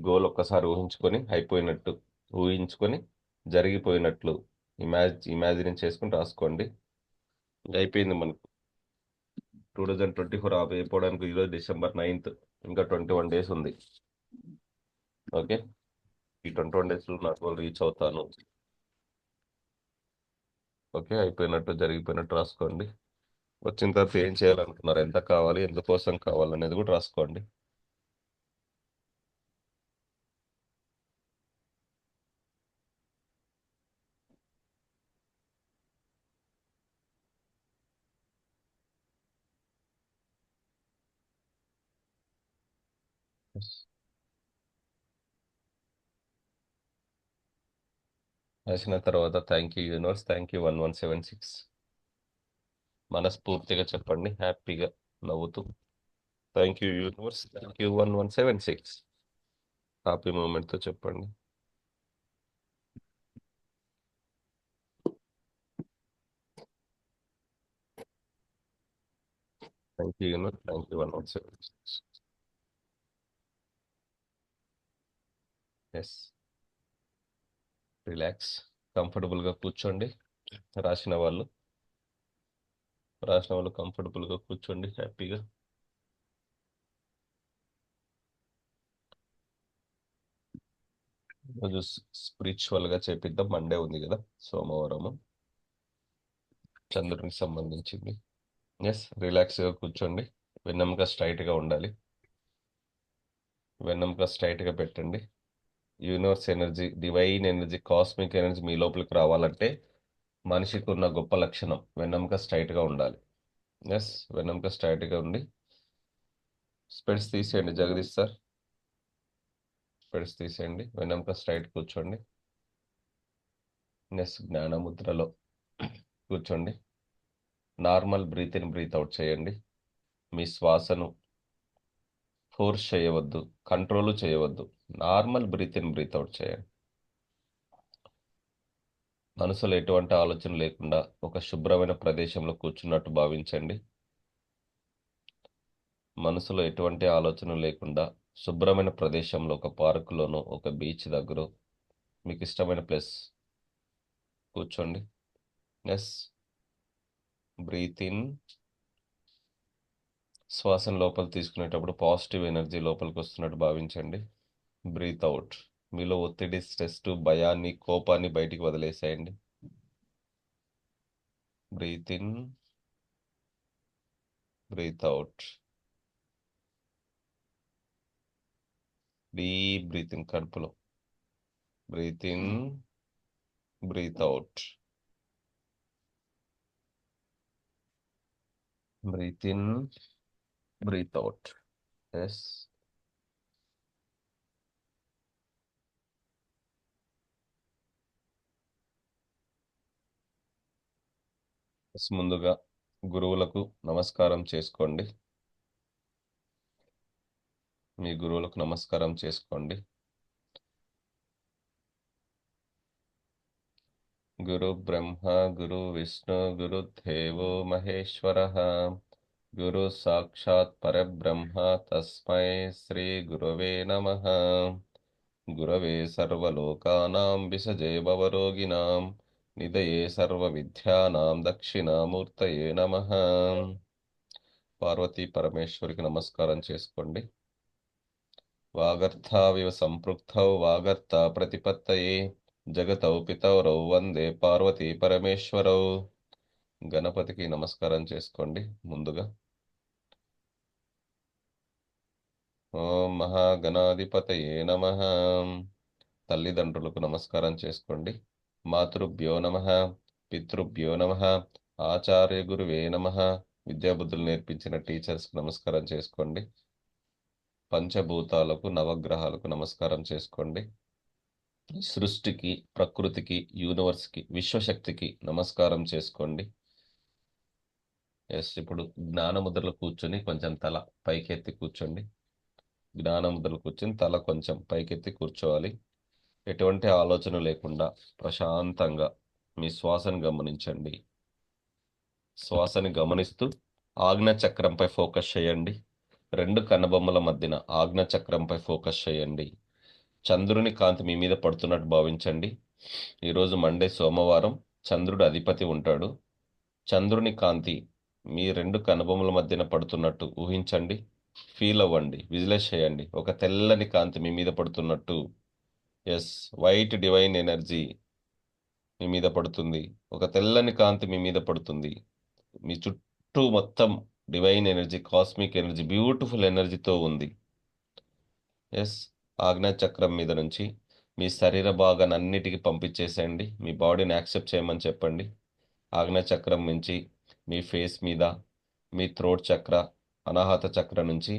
గోల్ ఒక్కసారి ఊహించుకొని అయిపోయినట్టు, ఊహించుకొని జరిగిపోయినట్లు ఇమాజిన్ చేసుకుని రాసుకోండి. ఇంకా అయిపోయింది మనకు 2024 అయిపోవడానికి. ఈరోజు December 9th. ఇంకా 21 days ఉంది. ఓకే. ఈ 21 daysలో నా గోల్ రీచ్ అవుతాను. ఓకే. అయిపోయినట్టు, జరిగిపోయినట్టు రాసుకోండి. వచ్చిన తర్వాత ఏం చేయాలనుకున్నారు, ఎంత కావాలి, ఎందుకోసం కావాలనేది కూడా రాసుకోండి. Yes. రాసిన తర్వాత thank you universe, thank you 1176 మనస్ఫూర్తిగా చెప్పండి. హ్యాపీగా నవ్వుతూ thank you universe, thank you 1176 happy మూమెంట్తో చెప్పండి. Thank you universe, thank you 1176. Yes. Relax. కంఫర్టబుల్గా కూర్చోండి. రాసిన వాళ్ళు కంఫర్టబుల్గా కూర్చోండి హ్యాపీగా. రోజు స్పిరిచువల్గా చేపిద్దాం. మండే ఉంది కదా, సోమవారము, చంద్రునికి సంబంధించింది. ఎస్. రిలాక్స్గా కూర్చోండి. వెన్నెముక స్ట్రైట్గా ఉండాలి. వెన్నెముక స్ట్రైట్గా పెట్టండి. Universe energy, divine energy, cosmic energy మీ లోపలికి రావాలంటే మనిషికి ఉన్న గొప్ప లక్షణం వెన్నెముక స్ట్రైట్గా ఉండాలి. ఎస్, వెన్నెముక స్ట్రైట్గా ఉండి స్పెడ్స్ తీసేయండి జగదీష్ సార్. స్పెడ్స్ తీసేయండి, వెన్నెముక స్ట్రైట్ కూర్చోండి. ఎస్, జ్ఞానముద్రలో కూర్చోండి. Normal breathe in breathe out చేయండి. మీ శ్వాసను ఫోర్స్ చేయవద్దు, కంట్రోల్ చేయవద్దు. Normal breathe in breathe out చేయండి. మనసులో ఎటువంటి ఆలోచన లేకుండా ఒక శుభ్రమైన ప్రదేశంలో కూర్చున్నట్టు భావించండి. మనసులో ఎటువంటి ఆలోచన లేకుండా శుభ్రమైన ప్రదేశంలో, ఒక పార్కులోనో ఒక బీచ్ దగ్గర మీకు ఇష్టమైన ప్లేస్ కూర్చోండి. ఎస్, బ్రీత్ ఇన్, శ్వాసను లోపల తీసుకునేటప్పుడు పాజిటివ్ ఎనర్జీ లోపలికి వస్తున్నట్టు భావించండి. బ్రీత్ అవుట్, మీలో ఒత్తిడి, స్ట్రెస్, భయాన్ని, కోపాన్ని బయటికి వదిలేసేయండి. Breathe in, breathe out. Deep breathing కడుపులో. Breathe in, breathe out. Breathe in, breathe out. Yes, ముందుగా గురువులకు నమస్కారం చేసుకోండి. మీ గురువులకు నమస్కారం చేసుకోండి. గురు బ్రహ్మ గురు విష్ణు గురు దేవో మహేశ్వర, గురు సాక్షాత్ పరబ్రహ్మ తస్మై శ్రీ గురవే నమః. గురవే సర్వలోకానాం విసజే భవరోగిణాం నిదయే సర్వవిద్యానాం దక్షిణామూర్తయే నమః. పార్వతీ పరమేశ్వరికి నమస్కారం చేసుకోండి. వాగర్థావివ సంపృక్తౌ వాగర్థ ప్రతిపత్తయే జగతౌ పితరౌ వందే పార్వతీ పరమేశ్వరౌ. గణపతికి నమస్కారం చేసుకోండి. ముందుగా ఓం మహాగణాధిపతయే నమః. తల్లిదండ్రులకు నమస్కారం చేసుకోండి. మాతృభ్యో నమః, పితృభ్యో నమః, ఆచార్య గురువే నమః. విద్యాబుద్ధులు నేర్పించిన టీచర్స్కి నమస్కారం చేసుకోండి. పంచభూతాలకు, నవగ్రహాలకు నమస్కారం చేసుకోండి. సృష్టికి, ప్రకృతికి, యూనివర్స్కి, విశ్వశక్తికి నమస్కారం చేసుకోండి. ఎస్, ఇప్పుడు జ్ఞానముద్రలో కూర్చొని కొంచెం తల పైకెత్తి కూర్చోండి. జ్ఞానముద్రలో కూర్చొని తల కొంచెం పైకెత్తి కూర్చోవాలి. ఎటువంటి ఆలోచన లేకుండా ప్రశాంతంగా మీ శ్వాసను గమనించండి. శ్వాసని గమనిస్తూ ఆజ్ఞ చక్రంపై ఫోకస్ చేయండి. రెండు కనుబొమ్మల మధ్యన ఆజ్ఞ చక్రంపై ఫోకస్ చేయండి. చంద్రుని కాంతి మీ మీద పడుతున్నట్టు భావించండి. ఈరోజు మండే, సోమవారం, చంద్రుడు అధిపతి ఉంటాడు. చంద్రుని కాంతి మీ రెండు కనుబొమ్మల మధ్యన పడుతున్నట్టు ఊహించండి. ఫీల్ అవ్వండి, విజువలైజ్ చేయండి. ఒక తెల్లని కాంతి మీ మీద పడుతున్నట్టు. ఎస్, వైట్ డివైన్ ఎనర్జీ మీ మీద పడుతుంది. ఒక తెల్లని కాంతి మీ మీద పడుతుంది. మీ చుట్టూ మొత్తం divine energy, cosmic energy, beautiful ఎనర్జీతో ఉంది. ఎస్, ఆజ్ఞా చక్రం మీద నుంచి మీ శరీర భాగాన్ని అన్నిటికీ పంపించేసేయండి. మీ బాడీని యాక్సెప్ట్ చేయమని చెప్పండి. ఆజ్ఞా చక్రం నుంచి మీ ఫేస్ మీద, మీ థ్రోట్ చక్ర, అనాహత చక్ర నుంచి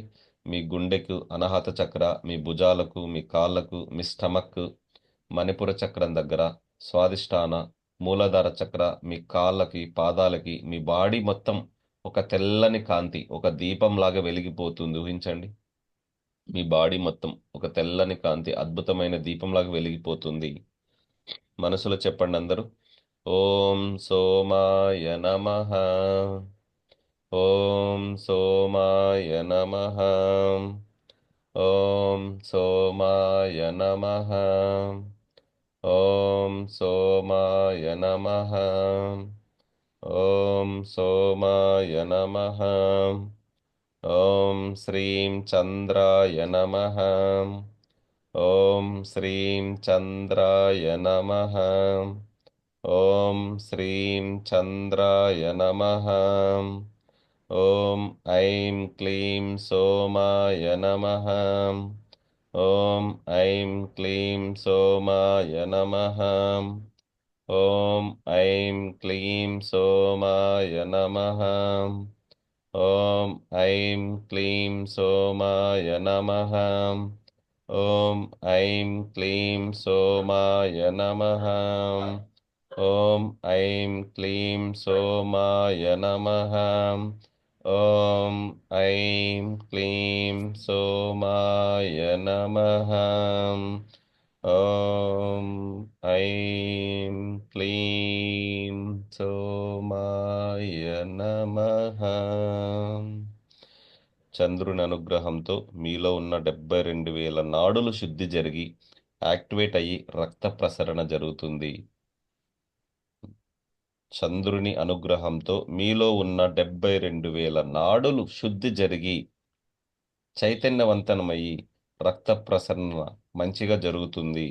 మీ గుండెకు, అనాహత చక్ర, మీ భుజాలకు, మీ కాళ్ళకు, మీ స్టమక్, మణిపుర చక్రం దగ్గర, స్వాదిష్టాన, మూలాధార చక్ర, మీ కాళ్ళకి, పాదాలకి, మీ బాడీ మొత్తం ఒక తెల్లని కాంతి, ఒక దీపంలాగా వెలిగిపోతుంది. ఊహించండి. మీ బాడీ మొత్తం ఒక తెల్లని కాంతి, అద్భుతమైన దీపంలాగా వెలిగిపోతుంది. మనసులో చెప్పండి అందరూ. ఓం సోమాయ నమః. ఓం సోమాయ నమః. ఓం సోమాయ నమః. ఓం సోమాయ నమః. ఓం సోమాయ నమః. ఓం శ్రీం చంద్రాయ నమః. ఓం శ్రీం చంద్రాయ నమః. ఓం శ్రీం చంద్రాయ నమః. ఓం ఐం క్లీం సోమాయ నమః. ఓం ఐం క్లీం సోమాయ నమః. ఓం ఐం క్లీం సోమాయ నమః. ఓం ఐం క్లీం సోమాయ నమః. ఓం ఐం క్లీం సోమాయ నమః. ఓం ఐం క్లీం సోమాయ నమః. ఓం ఐం క్లీం సోమాయ నమః. ఓం ఐం క్లీం సోమాయ నమః. చంద్రుని అనుగ్రహంతో మీలో ఉన్న 72,000 నాడులు శుద్ధి జరిగి యాక్టివేట్ అయ్యి రక్త ప్రసరణ జరుగుతుంది. చంద్రుని అనుగ్రహంతో మీలో ఉన్న 72,000 నాడులు శుద్ధి జరిగి చైతన్యవంతమయ్యి రక్త ప్రసరణ మంచిగా జరుగుతుంది.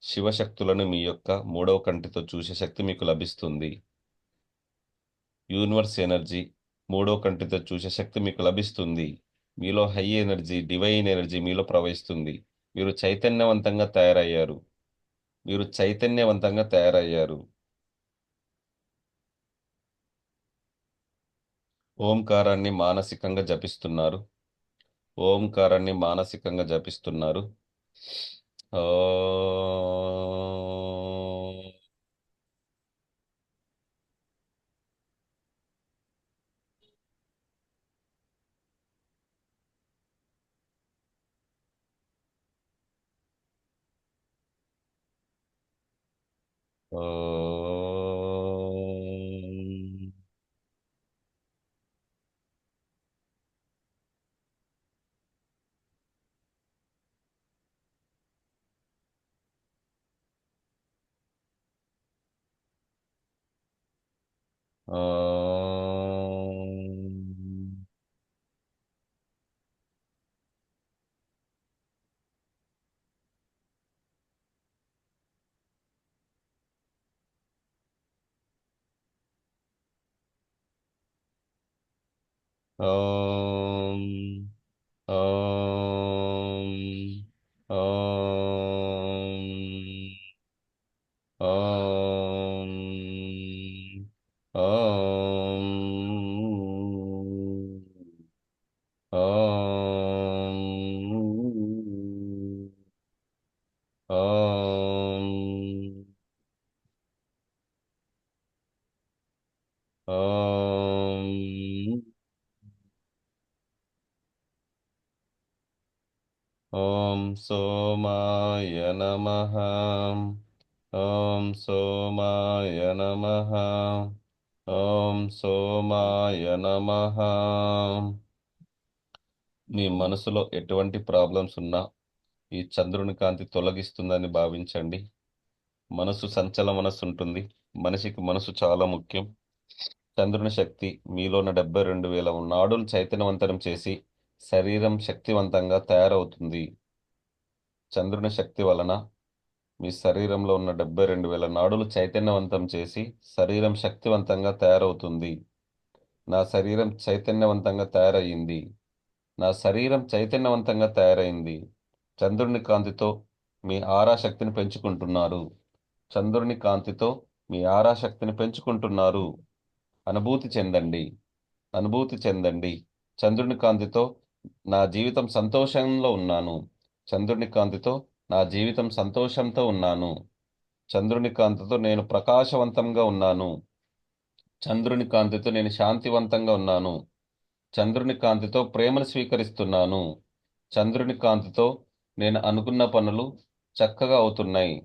శివశక్తులను మీ యొక్క 3వ కంటితో చూసే శక్తి మీకు లభిస్తుంది. యూనివర్స్ ఎనర్జీ 3వ కంటితో చూసే శక్తి మీకు లభిస్తుంది. మీలో హై ఎనర్జీ, డివైన్ ఎనర్జీ మీలో ప్రవహిస్తుంది. మీరు చైతన్యవంతంగా తయారయ్యారు. మీరు చైతన్యవంతంగా తయారయ్యారు. ఓంకారాన్ని మానసికంగా జపిస్తున్నారు. ఓంకారాన్ని మానసికంగా జపిస్తున్నారు. ఓం. ఓం. ఓం. ఓం. ఓం. ఓం. ఓం. ఓం. ఓం. ఓం. ఓం. ఓం సోమాయ నమః. ఓం సోమాయ నమః. ఓం సోమాయ నమః. మీ మనసులో ఎటువంటి ప్రాబ్లమ్స్ ఉన్నా ఈ చంద్రుని కాంతి తొలగిస్తుందని భావించండి. మనసు సంచల మనసు ఉంటుంది. మనిషికి మనసు చాలా ముఖ్యం. చంద్రుని శక్తి మీలోని 72,000 నాడులు చైతన్యవంతం చేసి శరీరం శక్తివంతంగా తయారవుతుంది. చంద్రుని శక్తి వలన మీ శరీరంలో ఉన్న 72,000 నాడులు చైతన్యవంతం చేసి శరీరం శక్తివంతంగా తయారవుతుంది. నా శరీరం చైతన్యవంతంగా తయారయ్యింది. నా శరీరం చైతన్యవంతంగా తయారైంది. చంద్రుని కాంతితో మీ ఆరా శక్తిని పెంచుకుంటున్నారు. చంద్రుని కాంతితో మీ ఆరా శక్తిని పెంచుకుంటున్నారు. అనుభూతి చెందండి. అనుభూతి చెందండి. చంద్రుని కాంతితో నా జీవితం సంతోషంలో ఉన్నాను. చంద్రుని కాంతితో నా జీవితం సంతోషంతో ఉన్నాను. చంద్రుని కాంతితో నేను ప్రకాశవంతంగా ఉన్నాను. చంద్రుని కాంతితో నేను శాంతివంతంగా ఉన్నాను. చంద్రుని కాంతితో ప్రేమను స్వీకరిస్తున్నాను. చంద్రుని కాంతితో నేను అనుకున్న పనులు చక్కగా అవుతున్నాయి.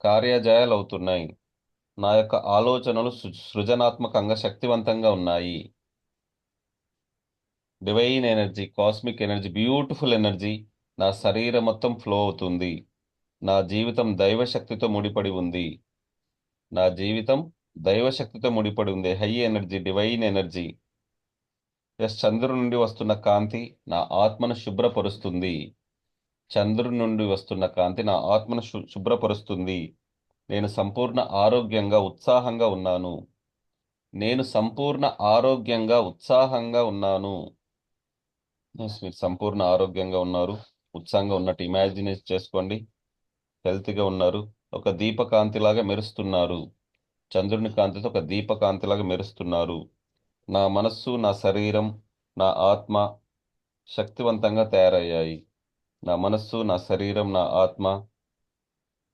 కార్యజయాలు అవుతున్నాయి. నా యొక్క ఆలోచనలు సృజనాత్మకంగా శక్తివంతంగా ఉన్నాయి. Divine energy, cosmic energy, beautiful energy నా శరీరం మొత్తం ఫ్లో అవుతుంది. నా జీవితం దైవశక్తితో ముడిపడి ఉంది. నా జీవితం దైవశక్తితో ముడిపడి ఉంది. High energy, divine energy. చంద్రుడి నుండి వస్తున్న కాంతి నా ఆత్మను శుభ్రపరుస్తుంది. చంద్రుడి నుండి వస్తున్న కాంతి నా ఆత్మను శుభ్రపరుస్తుంది. నేను సంపూర్ణ ఆరోగ్యంగా ఉత్సాహంగా ఉన్నాను. నేను సంపూర్ణ ఆరోగ్యంగా ఉత్సాహంగా ఉన్నాను. మీరు సంపూర్ణ ఆరోగ్యంగా ఉన్నారు. ఉత్సాహంగా ఉన్నట్టు ఇమాజినేట్ చేసుకోండి. హెల్తీగా ఉన్నారు. ఒక దీపకాంతిలాగా మెరుస్తున్నారు. చంద్రుని కాంతితో ఒక దీపకాంతిలాగా మెరుస్తున్నారు. నా మనస్సు, నా శరీరం, నా ఆత్మ శక్తివంతంగా తయారయ్యాయి. నా మనస్సు, నా శరీరం, నా ఆత్మ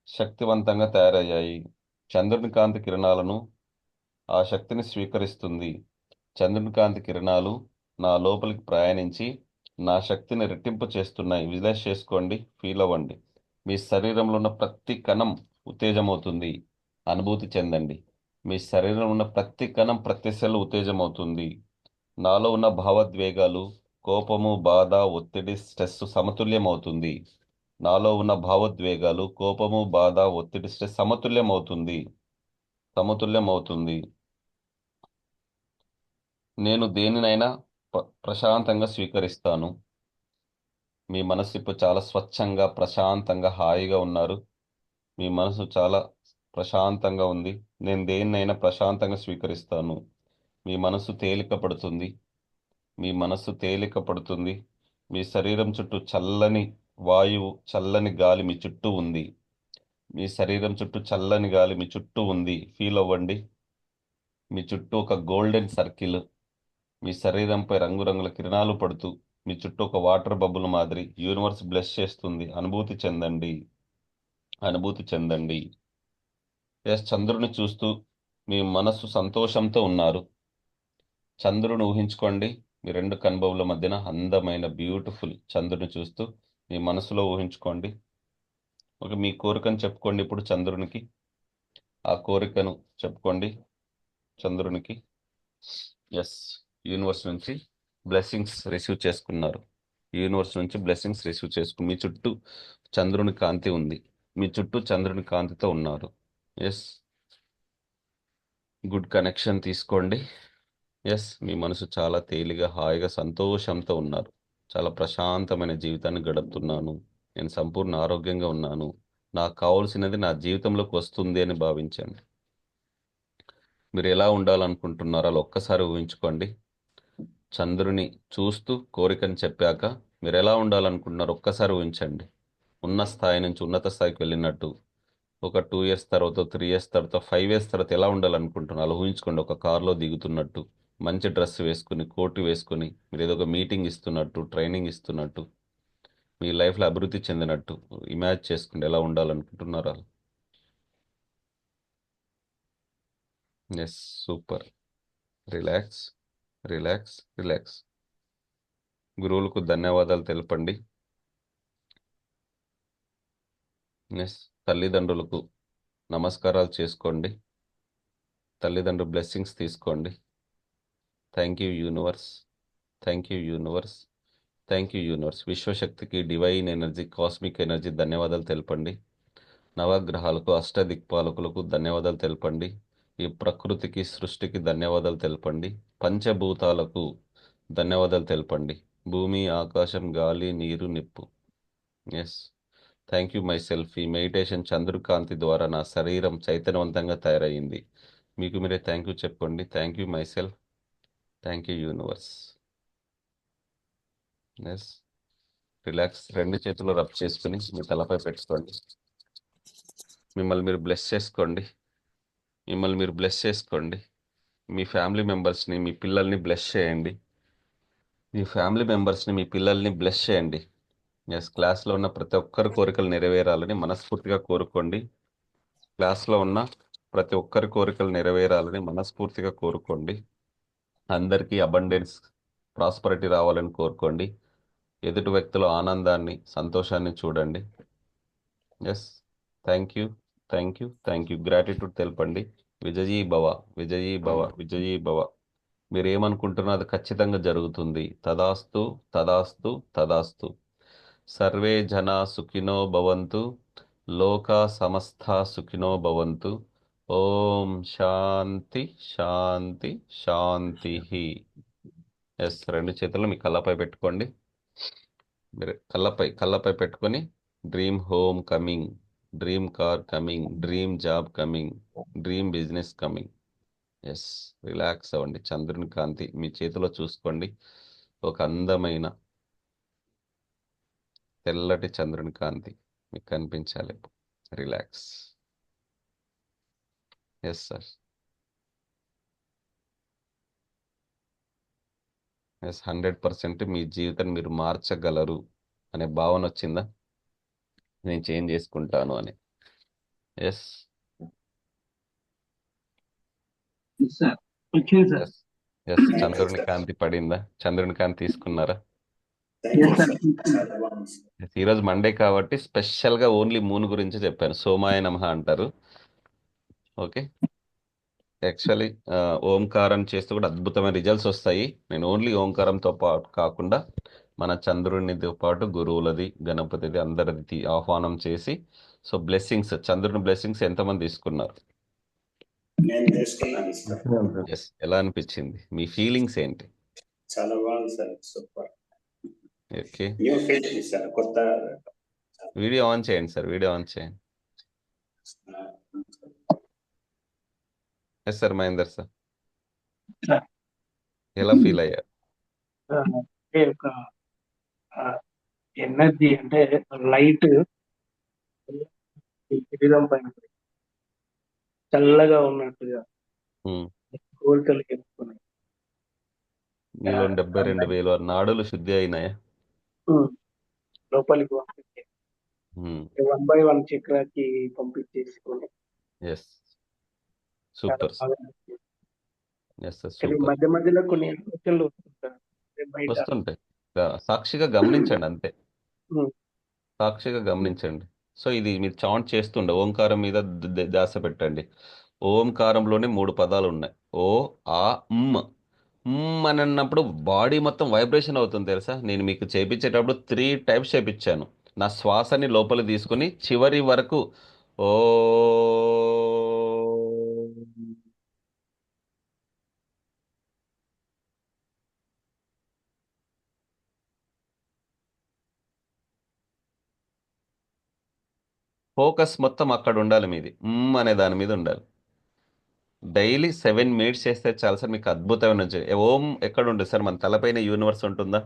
శక్తివంతంగా తయారయ్యాయి. చంద్రుని కాంతి కిరణాలను ఆ శక్తిని స్వీకరిస్తుంది. చంద్రుని కాంతి కిరణాలు నా లోపలికి ప్రయాణించి నా శక్తిని రెట్టింపు చేస్తున్నాయి. విజువలైజ్ చేసుకోండి, ఫీల్ అవ్వండి. మీ శరీరంలో ఉన్న ప్రతి కణం ఉత్తేజమవుతుంది. అనుభూతి చెందండి. మీ శరీరంలో ఉన్న ప్రతి కణం, ప్రతి సెల్ ఉత్తేజమవుతుంది. నాలో ఉన్న భావోద్వేగాలు, కోపము, బాధ, ఒత్తిడి, స్ట్రెస్ సమతుల్యమవుతుంది. నాలో ఉన్న భావోద్వేగాలు, కోపము, బాధ, ఒత్తిడి, స్ట్రెస్ సమతుల్యమవుతుంది. సమతుల్యమవుతుంది. నేను దేనినైనా ప్రశాంతంగా స్వీకరిస్తాను. మీ మనసు ఇప్పుడు చాలా స్వచ్ఛంగా, ప్రశాంతంగా, హాయిగా ఉన్నారు. మీ మనసు చాలా ప్రశాంతంగా ఉంది. నేను దేన్నైనా ప్రశాంతంగా స్వీకరిస్తాను. మీ మనసు తేలిక పడుతుంది. మీ మనస్సు తేలిక పడుతుంది. మీ శరీరం చుట్టూ చల్లని వాయువు, చల్లని గాలి మీ చుట్టూ ఉంది. మీ శరీరం చుట్టూ చల్లని గాలి మీ చుట్టూ ఉంది. ఫీల్ అవ్వండి. మీ చుట్టూ ఒక గోల్డెన్ సర్కిల్. మీ శరీరంపై రంగురంగుల కిరణాలు పడుతూ మీ చుట్టూ ఒక వాటర్ బబుల్ మాదిరి యూనివర్స్ బ్లెస్ చేస్తుంది. అనుభూతి చెందండి. అనుభూతి చెందండి. ఎస్, చంద్రుని చూస్తూ మీ మనస్సు సంతోషంతో ఉన్నారు. చంద్రుని ఊహించుకోండి. మీ రెండు కనుబొమ్మల మధ్యన అందమైన బ్యూటిఫుల్ చంద్రుని చూస్తూ మీ మనసులో ఊహించుకోండి. ఒక మీ కోరికను చెప్పుకోండి ఇప్పుడు చంద్రునికి. ఆ కోరికను చెప్పుకోండి చంద్రునికి. ఎస్, యూనివర్స్ నుంచి బ్లెస్సింగ్స్ రిసీవ్ చేసుకున్నారు. యూనివర్స్ నుంచి బ్లెస్సింగ్స్ రిసీవ్ చేసుకుని మీ చుట్టూ చంద్రుని కాంతి ఉంది. మీ చుట్టూ చంద్రుని కాంతితో ఉన్నారు. ఎస్, గుడ్ కనెక్షన్ తీసుకోండి. ఎస్, మీ మనసు చాలా తేలిగా, హాయిగా, సంతోషంతో ఉన్నారు. చాలా ప్రశాంతమైన జీవితాన్ని గడుపుతున్నాను. నేను సంపూర్ణ ఆరోగ్యంగా ఉన్నాను. నాకు కావాల్సినది నా జీవితంలోకి వస్తుంది అని భావించండి. మీరు ఎలా ఉండాలనుకుంటున్నారో అలా ఒక్కసారి ఊహించుకోండి. చంద్రుని చూస్తూ కోరికని చెప్పాక మీరు ఎలా ఉండాలనుకుంటున్నారో ఒక్కసారి ఊహించండి. ఉన్న స్థాయి నుంచి ఉన్నత స్థాయికి వెళ్ళినట్టు. ఒక 2 ఇయర్స్ తర్వాత, 3 ఇయర్స్ తర్వాత, 5 ఇయర్స్ తర్వాత ఎలా ఉండాలనుకుంటున్నారు అలా ఊహించుకోండి. ఒక కారులో దిగుతున్నట్టు, మంచి డ్రెస్ వేసుకుని, కోటు వేసుకుని, మీరు ఏదో ఒక మీటింగ్ ఇస్తున్నట్టు, ట్రైనింగ్ ఇస్తున్నట్టు, మీ లైఫ్లో అభివృద్ధి చెందినట్టు ఇమాజిన్ చేసుకోండి ఎలా ఉండాలనుకుంటున్నారా. Yes, super. Relax, relax, relax. గురువులకు ధన్యవాదాలు తెలపండి. ఎస్, తల్లిదండ్రులకు నమస్కారాలు చేసుకోండి. తల్లిదండ్రుల బ్లెస్సింగ్స్ తీసుకోండి. Thank you universe, thank you universe, thank you universe. విశ్వశక్తికి, డివైన్ ఎనర్జీ, కాస్మిక్ ఎనర్జీ ధన్యవాదాలు తెలపండి. నవగ్రహాలకు, అష్టదిక్పాలకులకు ధన్యవాదాలు తెలపండి. ఈ ప్రకృతికి, సృష్టికి ధన్యవాదాలు తెలపండి. పంచభూతాలకు ధన్యవాదాలు తెలపండి. భూమి, ఆకాశం, గాలి, నీరు, నిప్పు. Yes, thank you myself. ఈ మెడిటేషన్ చంద్రకాంతి ద్వారా నా శరీరం చైతన్యవంతంగా తయారయ్యింది. మీకు మీరే థ్యాంక్ యూ చెప్పుకోండి. Thank you myself, thank you universe. Yes, relax. రెండు చేతులు రబ్ చేసుకుని మీ తలపై పెట్టుకోండి. మిమ్మల్ని మీరు బ్లెస్ చేసుకోండి. మిమ్మల్ని మీరు బ్లెస్ చేసుకోండి. మీ ఫ్యామిలీ మెంబర్స్ని, మీ పిల్లల్ని బ్లెస్ చేయండి. మీ ఫ్యామిలీ మెంబర్స్ని, మీ పిల్లల్ని బ్లెస్ చేయండి. ఎస్, క్లాస్లో ఉన్న ప్రతి ఒక్కరి కోరికలు నెరవేరాలని మనస్ఫూర్తిగా కోరుకోండి. క్లాస్లో ఉన్న ప్రతి ఒక్కరి కోరికలు నెరవేరాలని మనస్ఫూర్తిగా కోరుకోండి. అందరికీ అబండెన్స్, ప్రాస్పరిటీ రావాలని కోరుకోండి. ఎదుటి వ్యక్తుల ఆనందాన్ని, సంతోషాన్ని చూడండి. Yes, thank you, thank you, thank you. Gratitude తెలపండి. విజయీ భవ, విజయీ భవ, విజయీ భవ. మీరు ఏమనుకుంటున్నా అది ఖచ్చితంగా జరుగుతుంది. తదాస్తు, తదాస్తు, తదాస్తు. సర్వే జనా సుఖినో భవంతు, లోకా సమస్తా సుఖినో భవంతు. ఓం శాంతి, శాంతి, శాంతి. ఎస్, రెండు చేతులు మీ కళ్ళపై పెట్టుకోండి. మీరు కళ్ళపై పెట్టుకొని dream home coming, dream car coming, dream job coming, dream business coming. Yes, relax అవ్వండి. చంద్రుని కాంతి మీ చేతిలో చూసుకోండి. ఒక అందమైన తెల్లటి చంద్రుని కాంతి మీకు కనిపించాలి. రిలాక్స్. Yes sir. ఎస్ 100% మీ జీవితాన్ని మీరు మార్చగలరు అనే భావన వచ్చిందా? నేను చేంజ్ చేసుకుంటాను అని. ఎస్ సార్ వచ్చింది సార్. ఎస్ ఎస్ చంద్రుని కాంతి పడిందా? చంద్రుని కాంతి తీసుకున్నారా? Thank you yes sir sir, చాలా బాగుంది సార్. Yes, ఈరోజు మండే కాబట్టి స్పెషల్గా ఓన్లీ మూన్ గురించి చెప్పాను. సోమాయ నమః అంటారు. ఓకే, యాక్చువల్లీ ఓంకారం చేస్తే కూడా అద్భుతమైన రిజల్ట్స్ వస్తాయి. నేను ఓన్లీ ఓంకారంతో పాటు కాకుండా మన చంద్రునితో పాటు గురువులది, గణపతిది, అందరిది ఆహ్వానం చేసి, సో బ్లెస్సింగ్స్, చంద్రుని బ్లెస్సింగ్స్ ఎంతమంది తీసుకున్నారు? నేను చేసుకున్నాను సార్. ఎస్, ఎలా అనిపించింది? మీ ఫీలింగ్స్ ఏంటి? చాలా బాగుంది sir, super. Okay, new feeling sir, కొత్త. వీడియో ఆన్ చేయండి సార్, వీడియో ఆన్ చేయండి. Yes sir, Mahender sir, sir. ఎలా ఫీల్ అయ్యారు? అంటే ఒక ఎనర్జీ, అంటే లైట్ శరీరం పైన చల్లగా ఉన్నట్టుగా ఉమ్. కోరికలు చెప్పుకున్నాయి. మీలో 72,000 నాడులు శుద్ధి అయినాయా? లోపలికి పంపించి 1 by 1 చక్రాకి పంపించేసుకుని ఎస్, చాలా సూపర్. బాగా అనిపించింది. ఎస్ సార్, కానీ సూపర్. మధ్య మధ్యలో కొన్ని ఆలోచనలు వస్తుంటాయి బయట. వస్తుంటాయి, సాక్షిగా గమనించండి అంతే, ఉమ్, సాక్షిగా గమనించండి. సో ఇది మీరు చాంట్ చేస్తుండే ఓంకారం మీద ధ్యాస పెట్టండి. ఓంకారంలోనే 3 పదాలు ఉన్నాయి. ఓ, ఆ, అని అన్నప్పుడు బాడీ మొత్తం వైబ్రేషన్ అవుతుంది తెలుసా. నేను మీకు చేపించేటప్పుడు 3 టైప్స్ చేపించాను. నా శ్వాసని లోపల తీసుకుని చివరి వరకు ఓ ఫోకస్ మొత్తం అక్కడ ఉండాలి, మీది అనే దాని మీద ఉండాలి. డైలీ 7 మినిట్స్ చేస్తే చాలు సార్, మీకు అద్భుతమైన నుంచి ఓం ఎక్కడ ఉంటుంది సార్? మన తలపైన యూనివర్స్ ఉంటుందా?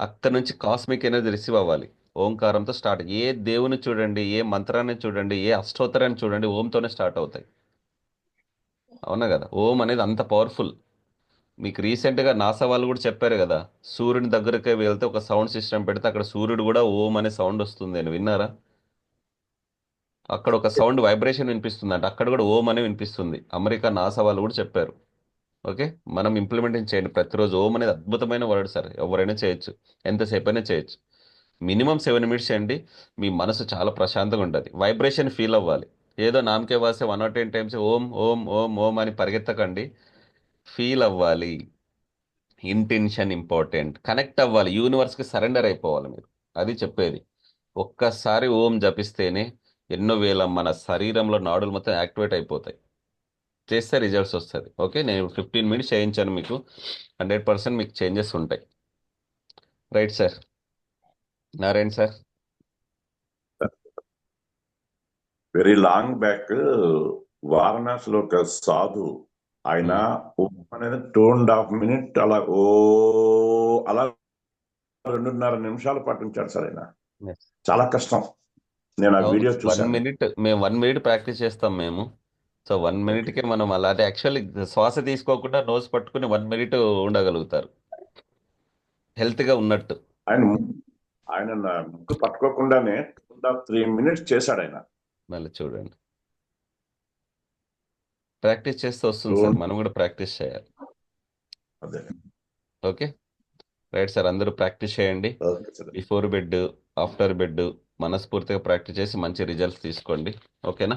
అక్కడ నుంచి కాస్మిక్ ఎనర్జీ రిసీవ్ అవ్వాలి. ఓంకారంతో స్టార్ట్. ఏ దేవుని చూడండి, ఏ మంత్రాన్ని చూడండి, ఏ అష్టోత్తరాన్ని చూడండి, ఓంతోనే స్టార్ట్ అవుతాయి. అవునా కదా? ఓం అనేది అంత పవర్ఫుల్. మీకు రీసెంట్గా నాసా వాళ్ళు కూడా చెప్పారు కదా, సూర్యుని దగ్గరకే వెళ్తే ఒక సౌండ్ సిస్టమ్ పెడితే అక్కడ సూర్యుడు కూడా ఓం అనే సౌండ్ వస్తుంది అని విన్నారా? అక్కడ ఒక సౌండ్ వైబ్రేషన్ వినిపిస్తుంది అంటే అక్కడ కూడా ఓం అనే వినిపిస్తుంది. అమెరికా నాసా వాళ్ళు కూడా చెప్పారు. ఓకే, మనం ఇంప్లిమెంటింగ్ చేయండి ప్రతిరోజు. ఓం అనేది అద్భుతమైన వర్డ్ సార్, ఎవరైనా చేయొచ్చు, ఎంతసేపు అయినా చేయొచ్చు. మినిమం 7 మినిట్స్ చేయండి. మీ మనసు చాలా ప్రశాంతంగా ఉంటుంది. వైబ్రేషన్ ఫీల్ అవ్వాలి. ఏదో నామకే వాసే 1 or 10 టైమ్స్ ఓం ఓం ఓం ఓం అని పరిగెత్తకండి. ఫీల్ అవ్వాలి. Intention important. కనెక్ట్ అవ్వాలి, యూనివర్స్కి సరెండర్ అయిపోవాలి మీరు. అది చెప్పేది. ఒక్కసారి ఓం జపిస్తేనే ఎన్నో వేల మన శరీరంలో నాడులు మొత్తం యాక్టివేట్ అయిపోతాయి. చేస్తే రిజల్ట్స్ వస్తుంది. ఓకే, నేను 15 మినిట్స్ చేయించాను మీకు. 100% మీకు చేంజెస్ ఉంటాయి. Right sir. Narayana sir. Very long back వారణాసిలో ఒక సాధు, ఆయన ఓం అనేది 2.5 minutes అలా అలా 2.5 నిమిషాలు పాటించాడు సార్ ఆయన. Yes. చాలా కష్టం. నేను ఆ అవును, వీడియో 1 చూశాను. మినిట్, మేము 1 మినిట్ ప్రాక్టీస్ చేస్తాం మేము. సో 1 మినిట్కి మనం అలాంటి యాక్చువల్లీ శ్వాస తీసుకోకుండా నోస్ పట్టుకుని 1 మినిట్ ఉండగలుగుతారు హెల్త్గా ఉన్నట్టు. ఆయన నా ముక్కు పట్టుకోకుండానే 3 minutes చేశాడు ఆయన. మళ్ళీ చూడండి, ప్రాక్టీస్ చేస్తే వస్తుంది సార్, మనం కూడా ప్రాక్టీస్ చేయాలి. అదే. ఓకే, రైట్ సార్, అందరూ ప్రాక్టీస్ చేయండి. Okay sir. Before bed, after bed మనస్ఫూర్తిగా ప్రాక్టీస్ చేసి మంచి రిజల్ట్స్ తీసుకోండి. ఓకేనా?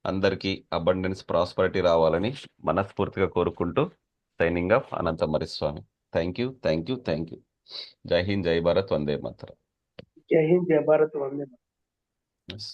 అందరికీ అబండెన్స్, ప్రాస్పరిటీ రావాలని మనస్ఫూర్తిగా కోరుకుంటూ signing off Anantha Mariswamy. Thank you, thank you, thank you. జై హింద్, జై భారత్, వందే మాతరం. జై హింద్, జై భారత్, వందే మాతరం. Yes.